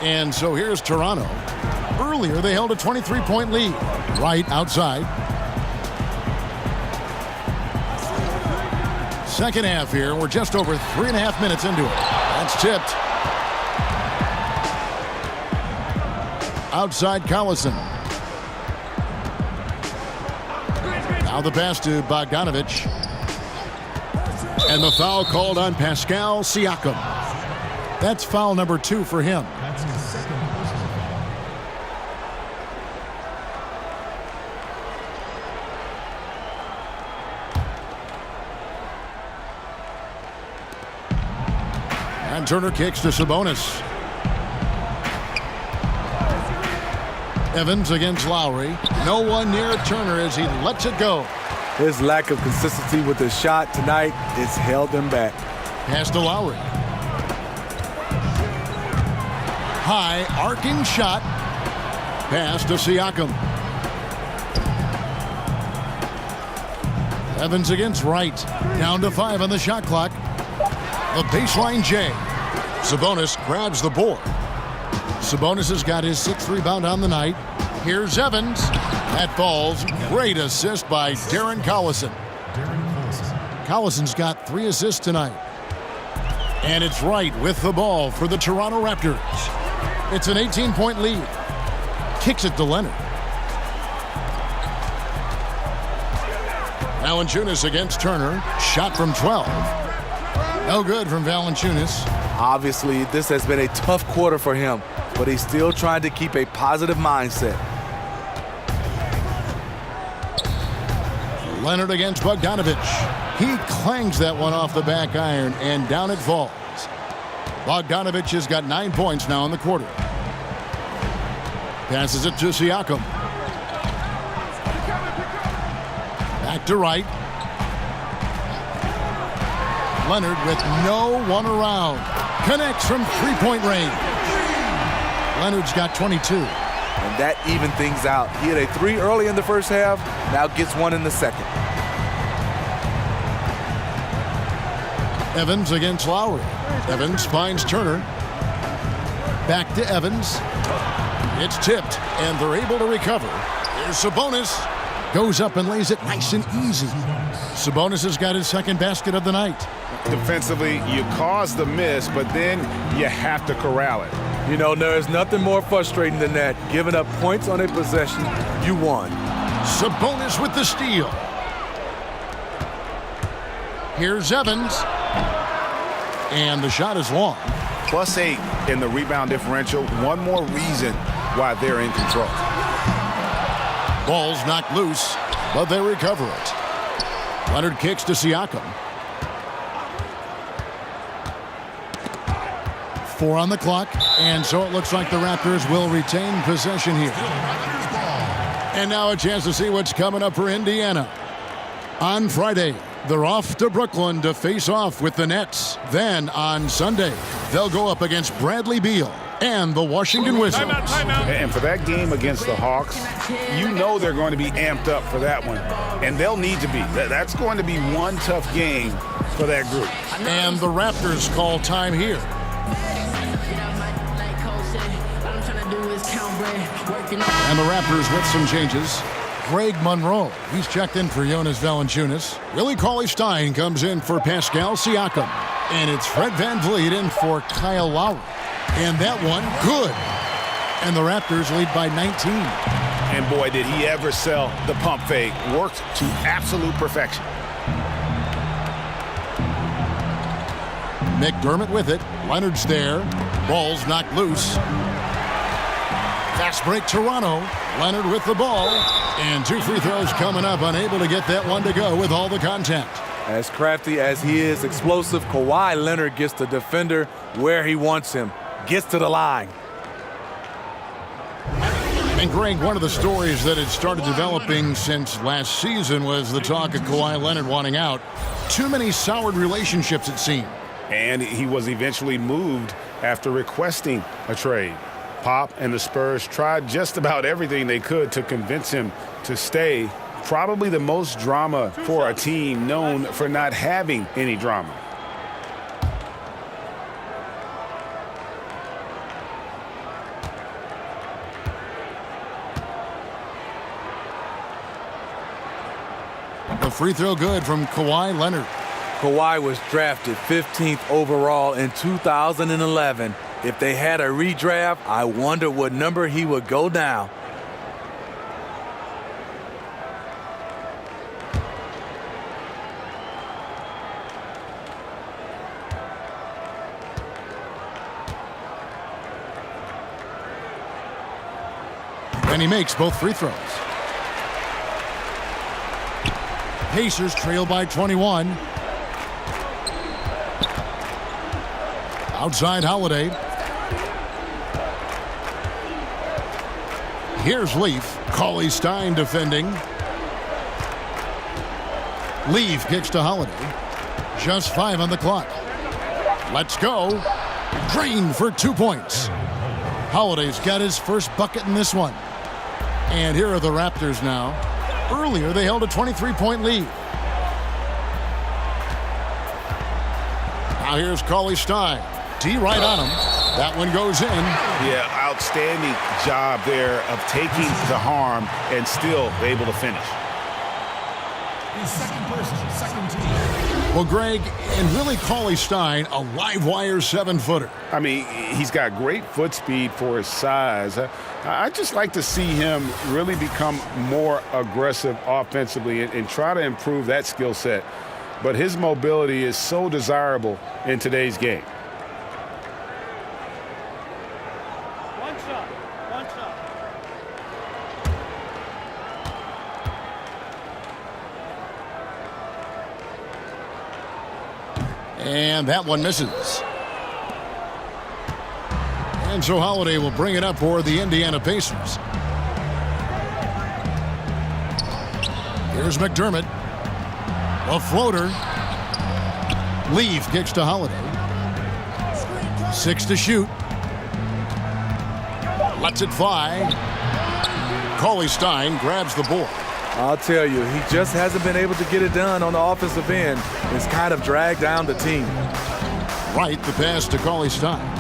And so here's Toronto. Earlier, they held a 23-point lead. Right outside. Second half here. We're just over 3.5 minutes into it. That's tipped. Outside Collison. Now the pass to Bogdanovich. And the foul called on Pascal Siakam. That's foul number 2 for him. And Turner kicks to Sabonis. Evans against Lowry. No one near Turner as he lets it go. His lack of consistency with his shot tonight has held him back. Pass to Lowry. High arcing shot. Pass to Siakam. Evans against Wright. Down to 5 on the shot clock. The baseline J. Sabonis grabs the board. Sabonis has got his 6th rebound on the night. Here's Evans. That falls. Great assist by Darren Collison. Collison's got 3 assists tonight. And it's Wright with the ball for the Toronto Raptors. It's an 18-point lead. Kicks it to Leonard. Valanciunas against Turner. Shot from 12. No good from Valanciunas. Obviously, this has been a tough quarter for him, but he's still trying to keep a positive mindset. Leonard against Bogdanovich. He clangs that one off the back iron, and down it falls. Bogdanovich has got 9 points now in the quarter. Passes it to Siakam. Back to Wright. Leonard with no one around. Connects from three-point range. Leonard's got 22. And that evened things out. He had a 3 early in the first half, now gets 1 in the second. Evans against Lowry. Evans finds Turner. Back to Evans. It's tipped, and they're able to recover. Here's Sabonis. Goes up and lays it nice and easy. Sabonis has got his second basket of the night. Defensively, you cause the miss, but then you have to corral it. You know, there is nothing more frustrating than that. Giving up points on a possession, you won. Sabonis with the steal. Here's Evans. And the shot is long. +8 in the rebound differential. One more reason why they're in control. Ball's knocked loose, but they recover it. Leonard kicks to Siakam. 4 on the clock, and so it looks like the Raptors will retain possession here. And now a chance to see what's coming up for Indiana. On Friday, they're off to Brooklyn to face off with the Nets. Then on Sunday, they'll go up against Bradley Beal and the Washington Wizards. And for that game against the Hawks, you know they're going to be amped up for that one. And they'll need to be. That's going to be one tough game for that group. And the Raptors call time here. And the Raptors with some changes. Greg Monroe, he's checked in for Jonas Valanciunas. Willie Cauley-Stein comes in for Pascal Siakam. And it's Fred VanVleet in for Kyle Lowry. And that one, good. And the Raptors lead by 19. And boy, did he ever sell the pump fake. Worked to absolute perfection. McDermott with it. Leonard's there. Ball's knocked loose. Fast break Toronto. Leonard with the ball. And 2 free throws coming up. Unable to get that one to go with all the contact. As crafty as he is explosive, Kawhi Leonard gets the defender where he wants him. Gets to the line. And Greg, one of the stories that had started developing since last season was the talk of Kawhi Leonard wanting out. Too many soured relationships, it seemed. And he was eventually moved after requesting a trade. Pop and the Spurs tried just about everything they could to convince him to stay. Probably the most drama for a team known for not having any drama. A free throw good from Kawhi Leonard. Kawhi was drafted 15th overall in 2011. If they had a redraft, I wonder what number he would go down. And he makes both free throws. Pacers trail by 21. Outside Holiday. Here's Leaf. Cauley-Stein defending. Leaf kicks to Holiday. Just 5 on the clock. Let's go. Green for 2 points. Holiday's got his first bucket in this one. And here are the Raptors now. Earlier, they held a 23-point lead. Now here's Cauley-Stein. D right on him. That one goes in. Yeah, outstanding job there of taking the harm and still able to finish. The second person, second team. Well, Greg, and really Cauley-Stein, a live wire 7-footer. I mean, he's got great foot speed for his size. I just like to see him really become more aggressive offensively and try to improve that skill set. But his mobility is so desirable in today's game. One shot. And that one misses. And so Holiday will bring it up for the Indiana Pacers. Here's McDermott. A floater. Leaf kicks to Holiday. 6 to shoot. Lets it fly. Cauley Stein grabs the ball. I'll tell you, he just hasn't been able to get it done on the offensive end. It's kind of dragged down the team. Right, the pass to Cauley Stein.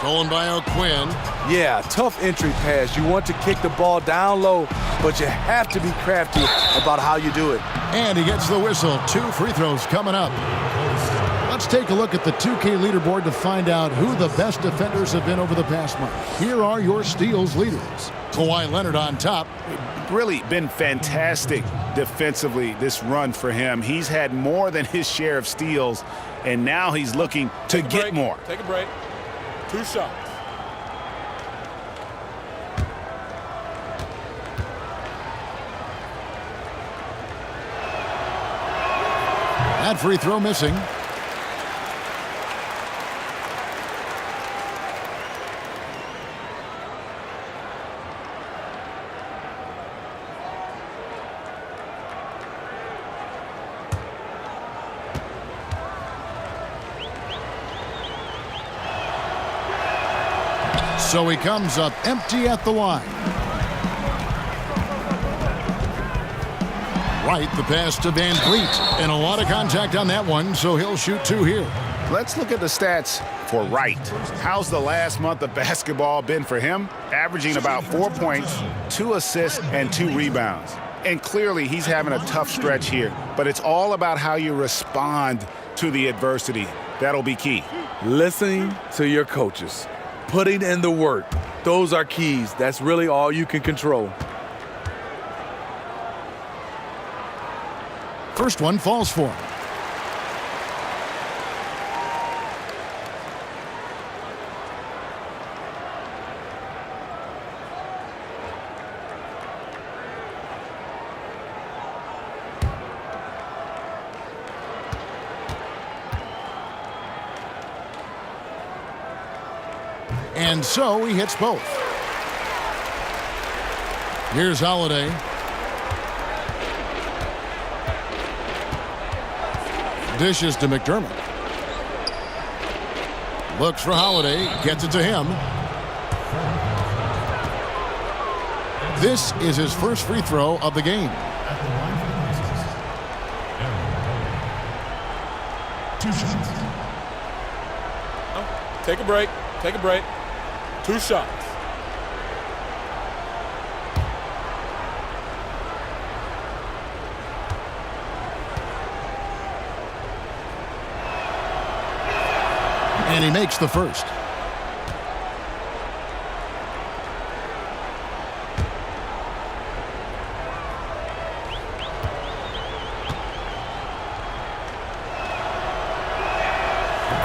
Stolen by O'Quinn. Yeah, tough entry pass. You want to kick the ball down low, but you have to be crafty about how you do it. And he gets the whistle. 2 free throws coming up. Let's take a look at the 2K leaderboard to find out who the best defenders have been over the past month. Here are your steals leaders. Kawhi Leonard on top. Really been fantastic defensively this run for him. He's had more than his share of steals, and now he's looking to get more. Take a break. 2 shots. That free throw missing. So he comes up empty at the line. Right, the pass to Van Vliet. And a lot of contact on that one, so he'll shoot 2 here. Let's look at the stats for Wright. How's the last month of basketball been for him? Averaging about 4 points, 2 assists, and 2 rebounds. And clearly he's having a tough stretch here, but it's all about how you respond to the adversity. That'll be key. Listening to your coaches. Putting in the work. Those are keys. That's really all you can control. First one falls for him. And so he hits both. Here's Holiday. Dishes to McDermott. Looks for Holiday. Gets it to him. This is his first free throw of the game. Take a break. Take a break. 2 shots. And he makes the first.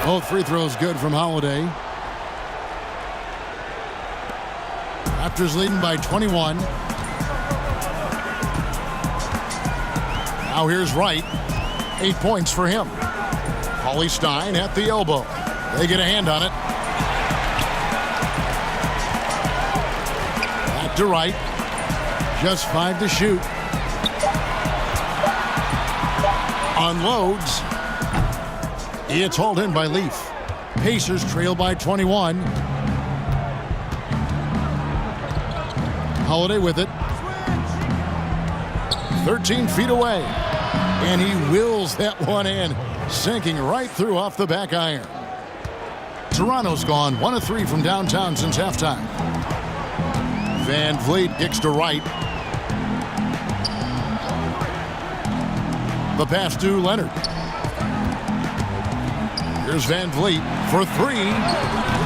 Both free throws good from Holiday. Raptors leading by 21. Now here's Wright. 8 points for him. Cauley Stein at the elbow. They get a hand on it. Back to Wright. Just 5 to shoot. Unloads. It's hauled in by Leaf. Pacers trail by 21. Holiday with it. 13 feet away. And he wills that one in, sinking right through off the back iron. Toronto's gone 1 of 3 from downtown since halftime. Van Vliet kicks to Wright. The pass to Leonard. Here's Van Vliet for 3.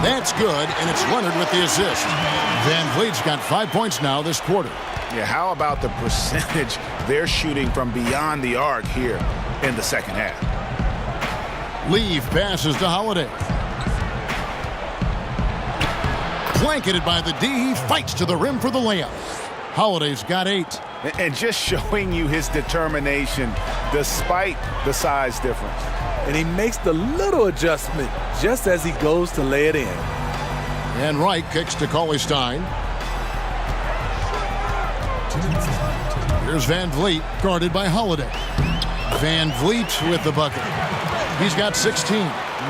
That's good, and it's Leonard with the assist. Van Vliet's got 5 points now this quarter. Yeah, how about the percentage they're shooting from beyond the arc here in the second half? Leaf passes to Holiday. Blanketed by the D. He fights to the rim for the layup. Holiday's got 8. And just showing you his determination despite the size difference. And he makes the little adjustment just as he goes to lay it in. And Wright kicks to Cauley-Stein. Here's Van Vliet, guarded by Holiday. Van Vliet with the bucket. He's got 16.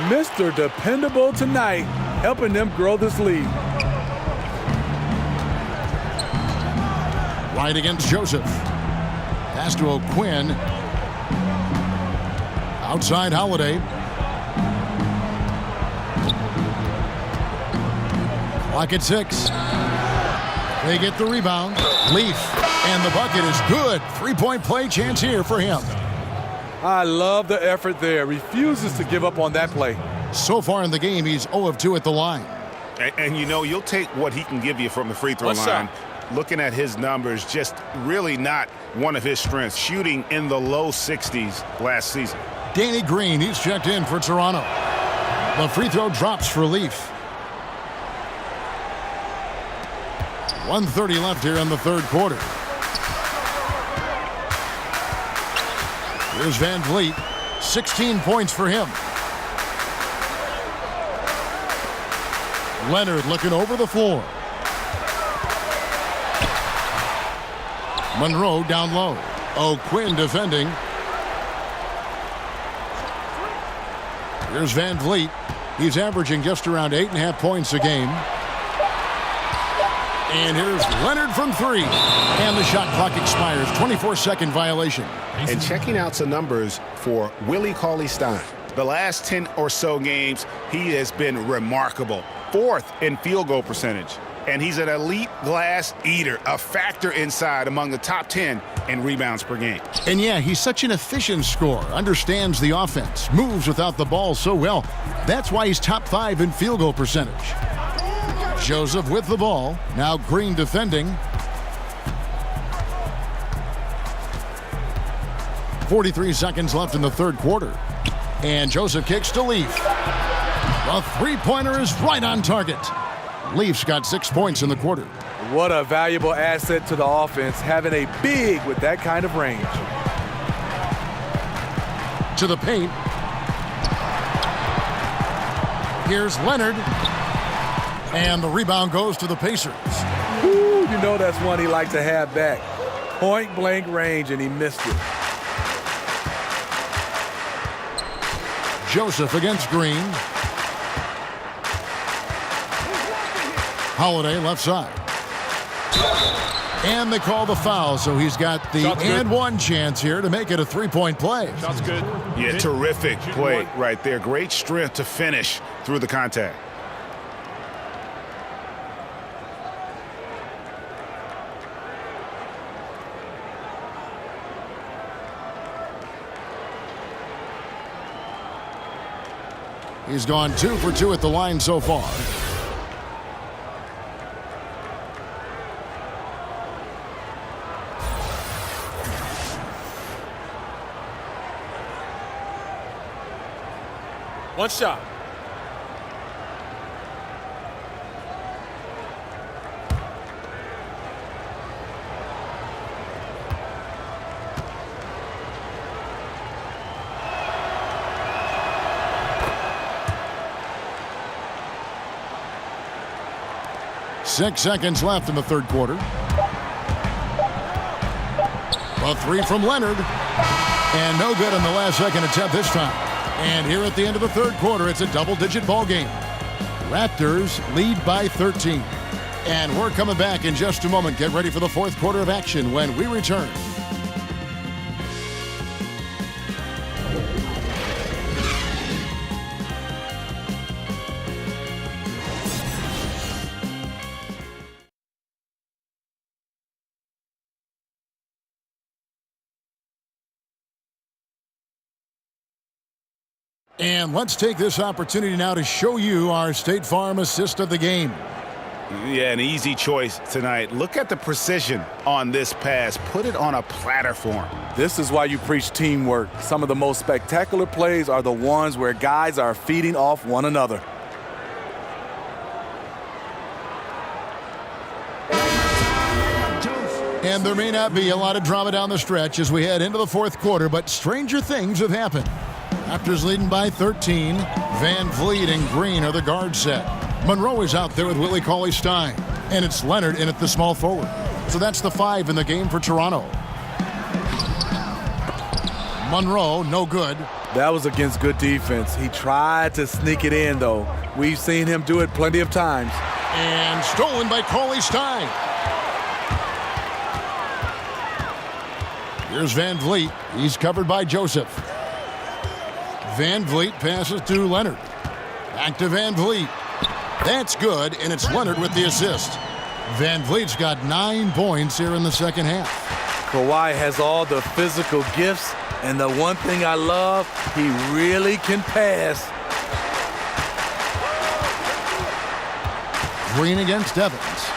Mr. Dependable tonight, helping them grow this lead. Wright against Joseph. Pass to O'Quinn. Outside Holiday. Clock at 6. They get the rebound. Leaf. And the bucket is good. 3-point play chance here for him. I love the effort there. Refuses to give up on that play. So far in the game, he's 0 of 2 at the line. And you know, you'll take what he can give you from the free throw line. Looking at his numbers, just really not one of his strengths. Shooting in the low 60s last season. Danny Green, he's checked in for Toronto. The free throw drops for Leaf. 1:30 left here in the third quarter. Here's Van Vliet. 16 points for him. Leonard looking over the floor. Monroe down low. O'Quinn defending. Here's Van Vliet. He's averaging just around 8.5 points a game. And here's Leonard from 3. And the shot clock expires. 24-second violation. And checking out some numbers for Willie Cauley-Stein. The last 10 or so games, he has been remarkable. 4th in field goal percentage. And he's an elite glass eater, a factor inside among the top 10 in rebounds per game. And yeah, he's such an efficient scorer, understands the offense, moves without the ball so well. That's why he's top 5 in field goal percentage. Joseph with the ball. Now Green defending. 43 seconds left in the third quarter. And Joseph kicks to Leaf. The three-pointer is right on target. Leaf's got 6 points in the quarter. What a valuable asset to the offense, having a big with that kind of range. To the paint. Here's Leonard. And the rebound goes to the Pacers. Ooh, you know that's one he liked to have back. Point blank range, and he missed it. Joseph against Green. Holiday left side. And they call the foul, so he's got the and one chance here to make it a 3-point play. Shot's good. Yeah, terrific play right there. Great strength to finish through the contact. He's gone 2 for 2 at the line so far. One shot. Six seconds left in the third quarter. A 3 from Leonard. And no good in the last second attempt this time. And here at the end of the third quarter, it's a double-digit ball game. Raptors lead by 13. And we're coming back in just a moment. Get ready for the fourth quarter of action when we return. And let's take this opportunity now to show you our State Farm assist of the game. Yeah, an easy choice tonight. Look at the precision on this pass. Put it on a platform. This is why you preach teamwork. Some of the most spectacular plays are the ones where guys are feeding off one another. And there may not be a lot of drama down the stretch as we head into the fourth quarter, but stranger things have happened. Raptors leading by 13. Van Vliet and Green are the guard set. Monroe is out there with Willie Cauley-Stein. And it's Leonard in at the small forward. So that's the 5 in the game for Toronto. Monroe, no good. That was against good defense. He tried to sneak it in, though. We've seen him do it plenty of times. And stolen by Cauley-Stein. Here's Van Vliet. He's covered by Joseph. Van Vliet passes to Leonard. Back to Van Vliet. That's good, and it's Leonard with the assist. Van Vliet's got 9 points here in the second half. Kawhi has all the physical gifts, and the one thing I love, he really can pass. Green against Evans.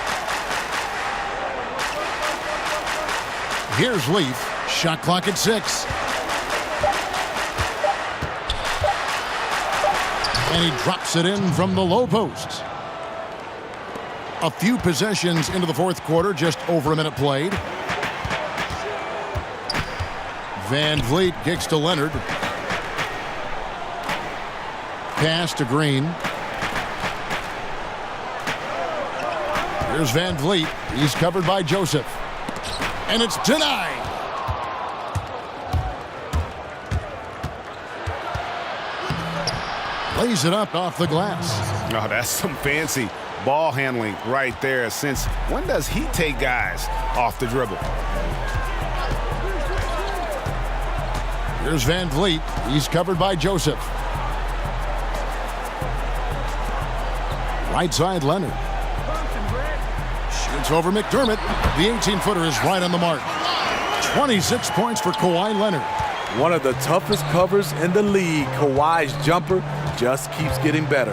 Here's Leaf. Shot clock at 6. And he drops it in from the low post. A few possessions into the fourth quarter, just over a minute played. Van Vliet kicks to Leonard. Pass to Green. Here's Van Vliet. He's covered by Joseph. And it's denied. Lays it up off the glass. Oh, that's some fancy ball handling right there. Since when does he take guys off the dribble? Here's Van Vliet. He's covered by Joseph. Right side, Leonard. Shoots over McDermott. The 18-footer is right on the mark. 26 points for Kawhi Leonard. One of the toughest covers in the league. Kawhi's jumper just keeps getting better.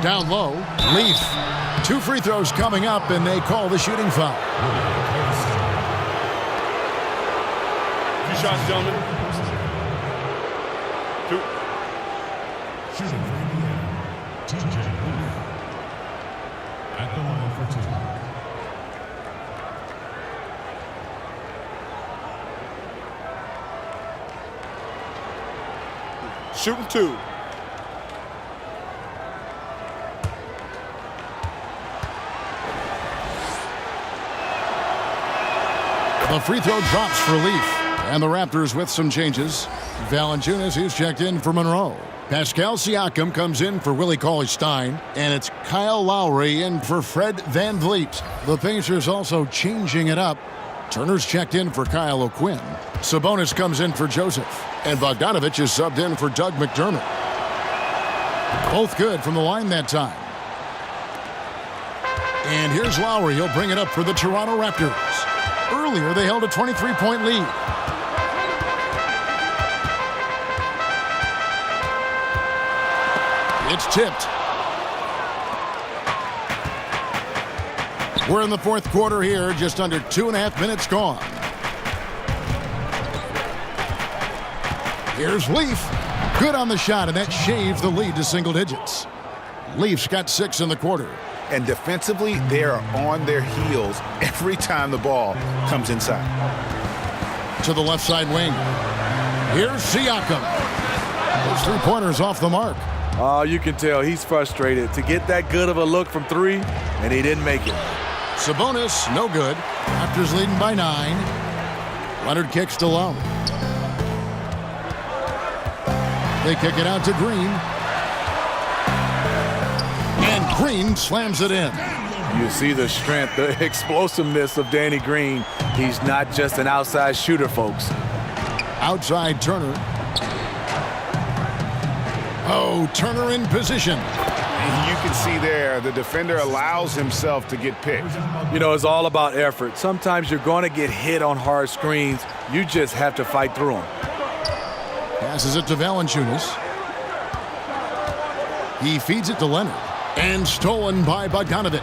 Down low, Leaf. 2 free throws coming up, and they call the shooting foul. 2 shots, gentlemen. 2. Shooting for Indiana, TJ Leaf. At the line for 2. Shooting 2. The free throw drops for Leaf. And the Raptors with some changes. Valanciunas, who's checked in for Monroe. Pascal Siakam comes in for Willie Cauley-Stein. And it's Kyle Lowry in for Fred Van Vliet. The Pacers also changing it up. Turner's checked in for Kyle O'Quinn. Sabonis comes in for Joseph. And Bogdanovich is subbed in for Doug McDermott. Both good from the line that time. And here's Lowry. He'll bring it up for the Toronto Raptors. Earlier, they held a 23-point lead. It's tipped. We're in the fourth quarter here, just under 2.5 minutes gone. Here's Leaf. Good on the shot, and that shaves the lead to single digits. Leaf's got 6 in the quarter. And defensively, they are on their heels every time the ball comes inside. To the left side wing. Here's Siakam. Those 3-pointers off the mark. You can tell he's frustrated to get that good of a look from 3, and he didn't make it. Sabonis, no good. Raptors leading by 9. Leonard kicks to Lowe. They kick it out to Green. And Green slams it in. You see the strength, the explosiveness of Danny Green. He's not just an outside shooter, folks. Outside Turner. Oh, Turner in position. And you can see there, the defender allows himself to get picked. You know, it's all about effort. Sometimes you're going to get hit on hard screens. You just have to fight through them. Passes it to Valanciunas. He feeds it to Leonard. And stolen by Bogdanovich.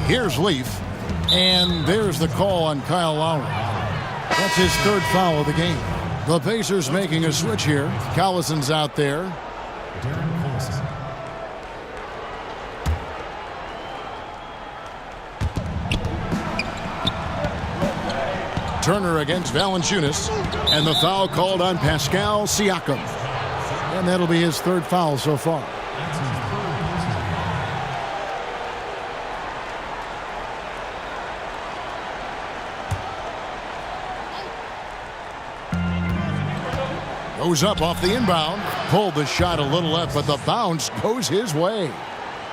Here's Leaf. And there's the call on Kyle Lowry. That's his 3rd foul of the game. The Pacers making a switch here. Collison's out there. Turner against Valanciunas, and the foul called on Pascal Siakam. And that'll be his third foul so far. Goes up off the inbound, pulled the shot a little left, but the bounce goes his way.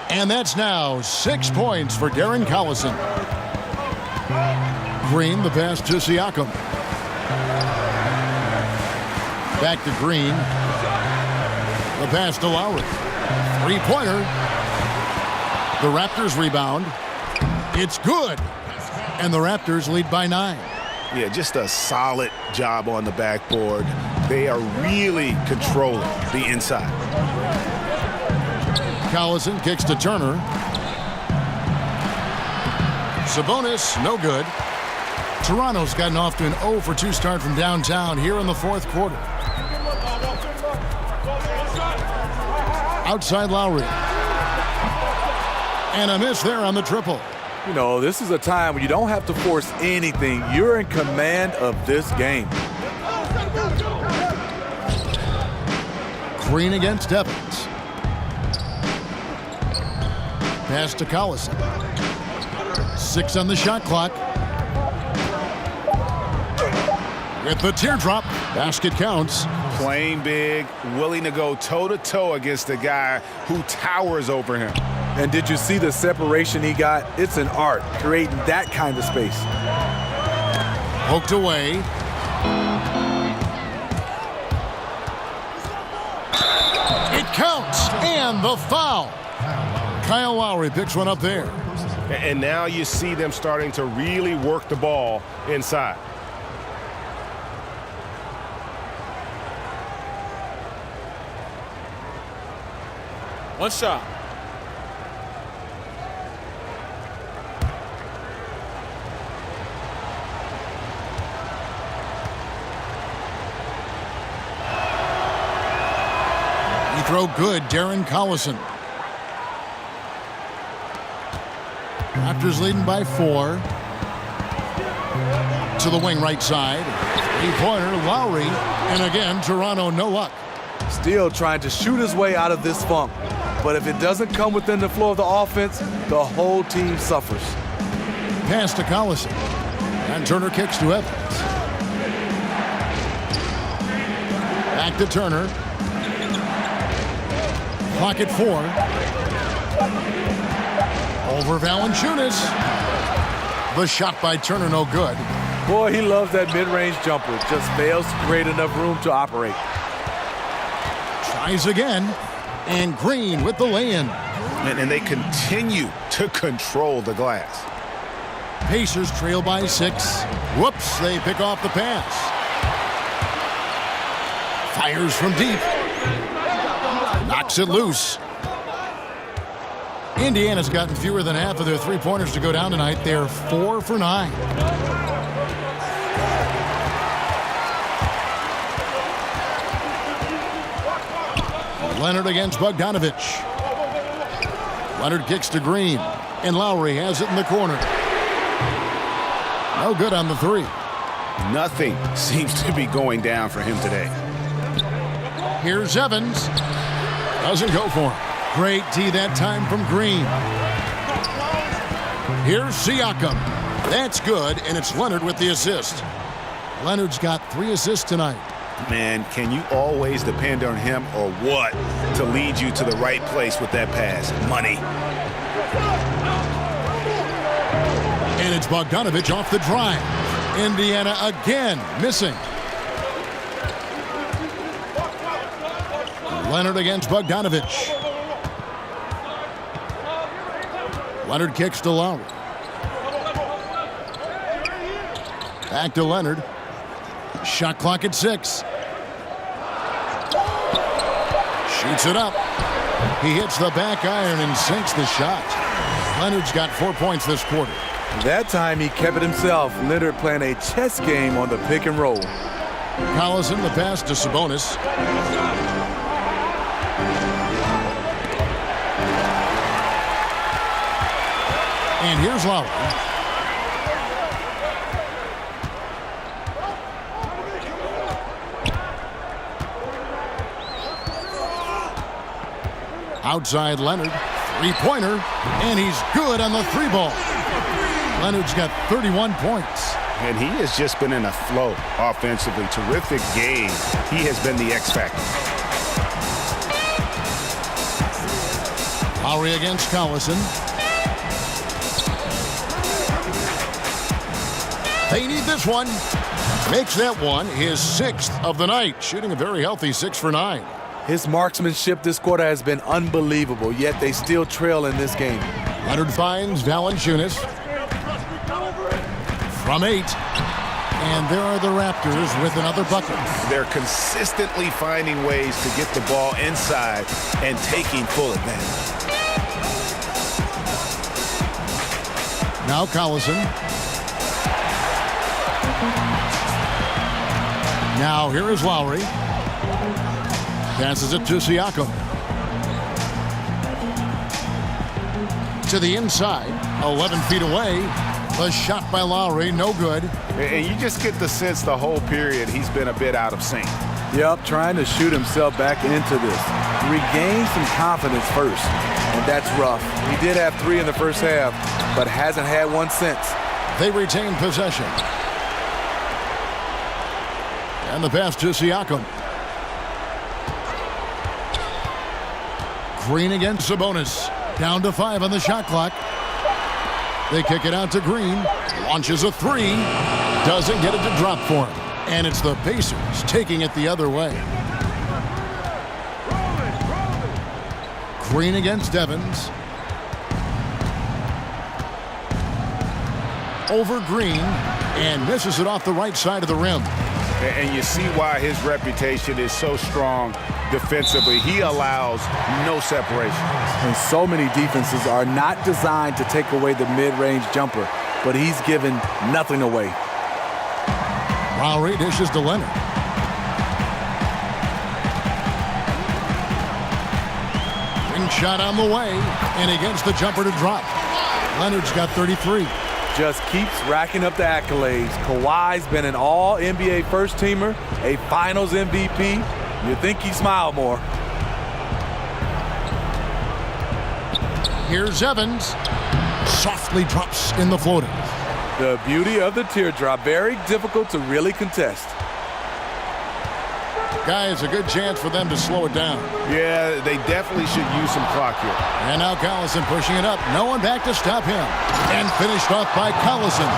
And that's now 6 points for Darren Collison. Green, the pass to Siakam. Back to Green. The pass to Lowry. Three-pointer. The Raptors rebound. It's good. And the Raptors lead by 9. Yeah, just a solid job on the backboard. They are really controlling the inside. Collison kicks to Turner. Sabonis, no good. Toronto's gotten off to an 0 for 2 start from downtown here in the fourth quarter. Outside Lowry. And a miss there on the triple. You know, this is a time when you don't have to force anything. You're in command of this game. Green against Evans. Pass to Collison. 6 on the shot clock. With the teardrop, basket counts. Playing big, willing to go toe-to-toe against a guy who towers over him. And did you see the separation he got? It's an art, creating that kind of space. Poked away. It counts, and the foul. Kyle Lowry picks one up there. And now you see them starting to really work the ball inside. One shot. He throw good, Darren Collison. Raptors leading by 4. To the wing right side. Three-pointer, Lowry. And again, Toronto no luck. Still trying to shoot his way out of this funk. But if it doesn't come within the flow of the offense, the whole team suffers. Pass to Collison. And Turner kicks to Evans. Back to Turner. Clock at 4. Over Valanciunas. The shot by Turner no good. Boy, he loves that mid-range jumper. Just fails to create enough room to operate. Tries again. And Green with the lay-in. And they continue to control the glass. Pacers trail by 6. Whoops, they pick off the pass. Fires from deep. Knocks it loose. Indiana's gotten fewer than half of their three-pointers to go down tonight. They're 4 for 9. Leonard against Bogdanovich. Leonard kicks to Green, and Lowry has it in the corner. No good on the 3. Nothing seems to be going down for him today. Here's Evans. Doesn't go for him. Great D that time from Green. Here's Siakam. That's good, and it's Leonard with the assist. Leonard's got 3 assists tonight. Man, can you always depend on him or what to lead you to the right place with that pass? Money. And it's Bogdanovich off the drive. Indiana again missing. Leonard against Bogdanovich. Leonard kicks to Lowry. Back to Leonard. Shot clock at 6. Shoots it up. He hits the back iron and sinks the shot. Leonard's got 4 points this quarter. That time he kept it himself. Leonard playing a chess game on the pick and roll. Collison, the pass to Sabonis. And here's Lowry. Outside Leonard, three-pointer, and he's good on the three ball. Leonard's got 31 points. And he has just been in a flow offensively. Terrific game. He has been the X factor. Lowry against Collison. They need this one. Makes that one his 6th of the night, shooting a very healthy 6 for 9. His marksmanship this quarter has been unbelievable, yet they still trail in this game. Leonard finds Valanciunas from 8. And there are the Raptors with another bucket. They're consistently finding ways to get the ball inside and taking full advantage. Now Collison. Now here is Lowry. Passes it to Siakam. To the inside, 11 feet away. A shot by Lowry, no good. And you just get the sense the whole period he's been a bit out of sync. Yep, trying to shoot himself back into this. Regain some confidence first, and that's rough. He did have 3 in the first half, but hasn't had one since. They retain possession. And the pass to Siakam. Green against Sabonis. Down to 5 on the shot clock. They kick it out to Green. Launches a 3. Doesn't get it to drop for him. And it's the Pacers taking it the other way. Green against Evans. Over Green. And misses it off the right side of the rim. And you see why his reputation is so strong defensively. He allows no separation. And so many defenses are not designed to take away the mid-range jumper, but he's given nothing away. Lowry dishes to Leonard. Ring shot on the way, and he gets the jumper to drop. Leonard's got 33. Just keeps racking up the accolades. Kawhi's been an all-NBA first-teamer, a finals MVP. You think he smiled more. Here's Evans. Softly drops in the floater. The beauty of the teardrop. Very difficult to really contest. Guys, a good chance for them to slow it down. Yeah, they definitely should use some clock here. And now Collison pushing it up. No one back to stop him. And finished off by Collison.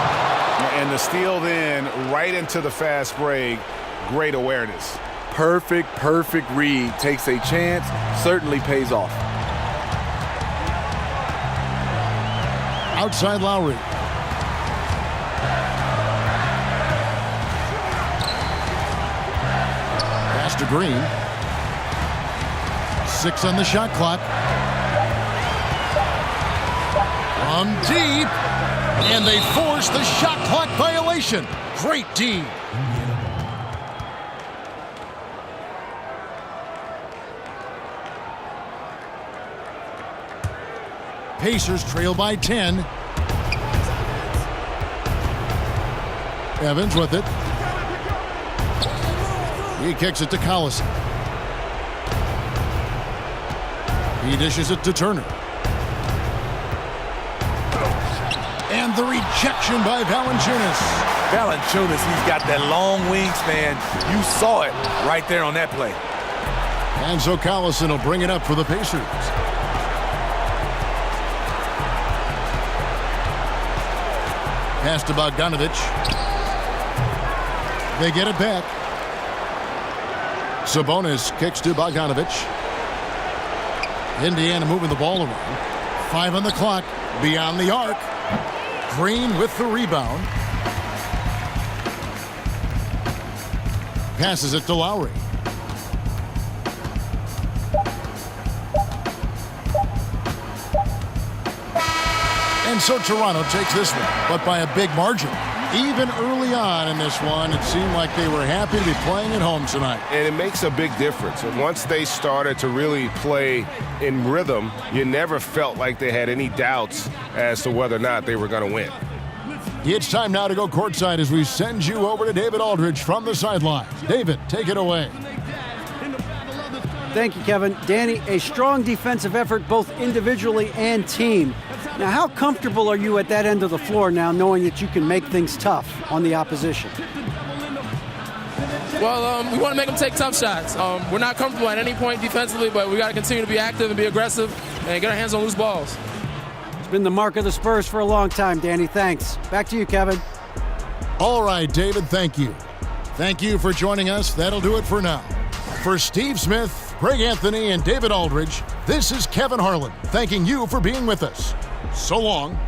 And the steal then right into the fast break. Great awareness. Perfect read. Takes a chance. Certainly pays off. Outside Lowry. Pass to Green. 6 on the shot clock. From deep. And they force the shot clock violation. Great D. Pacers trail by 10. Evans with it. He kicks it to Collison. He dishes it to Turner. And the rejection by Valanciunas. Valanciunas, he's got that long wingspan. You saw it right there on that play. And so Collison will bring it up for the Pacers. Pass to Bogdanovich. They get it back. Sabonis kicks to Bogdanovich. Indiana moving the ball around. 5 on the clock. Beyond the arc. Green with the rebound. Passes it to Lowry. And so Toronto takes this one, but by a big margin. Even early on in this one, it seemed like they were happy to be playing at home tonight. And it makes a big difference. And once they started to really play in rhythm, you never felt like they had any doubts as to whether or not they were going to win. It's time now to go courtside as we send you over to David Aldridge from the sideline. David, take it away. Thank you, Kevin. Danny, a strong defensive effort both individually and team. Now, how comfortable are you at that end of the floor now, knowing that you can make things tough on the opposition? Well, we want to make them take tough shots. We're not comfortable at any point defensively, but we got to continue to be active and be aggressive and get our hands on loose balls. It's been the mark of the Spurs for a long time, Danny. Thanks. Back to you, Kevin. All right, David, thank you. Thank you for joining us. That'll do it for now. For Steve Smith, Greg Anthony, and David Aldridge, this is Kevin Harlan thanking you for being with us. So long.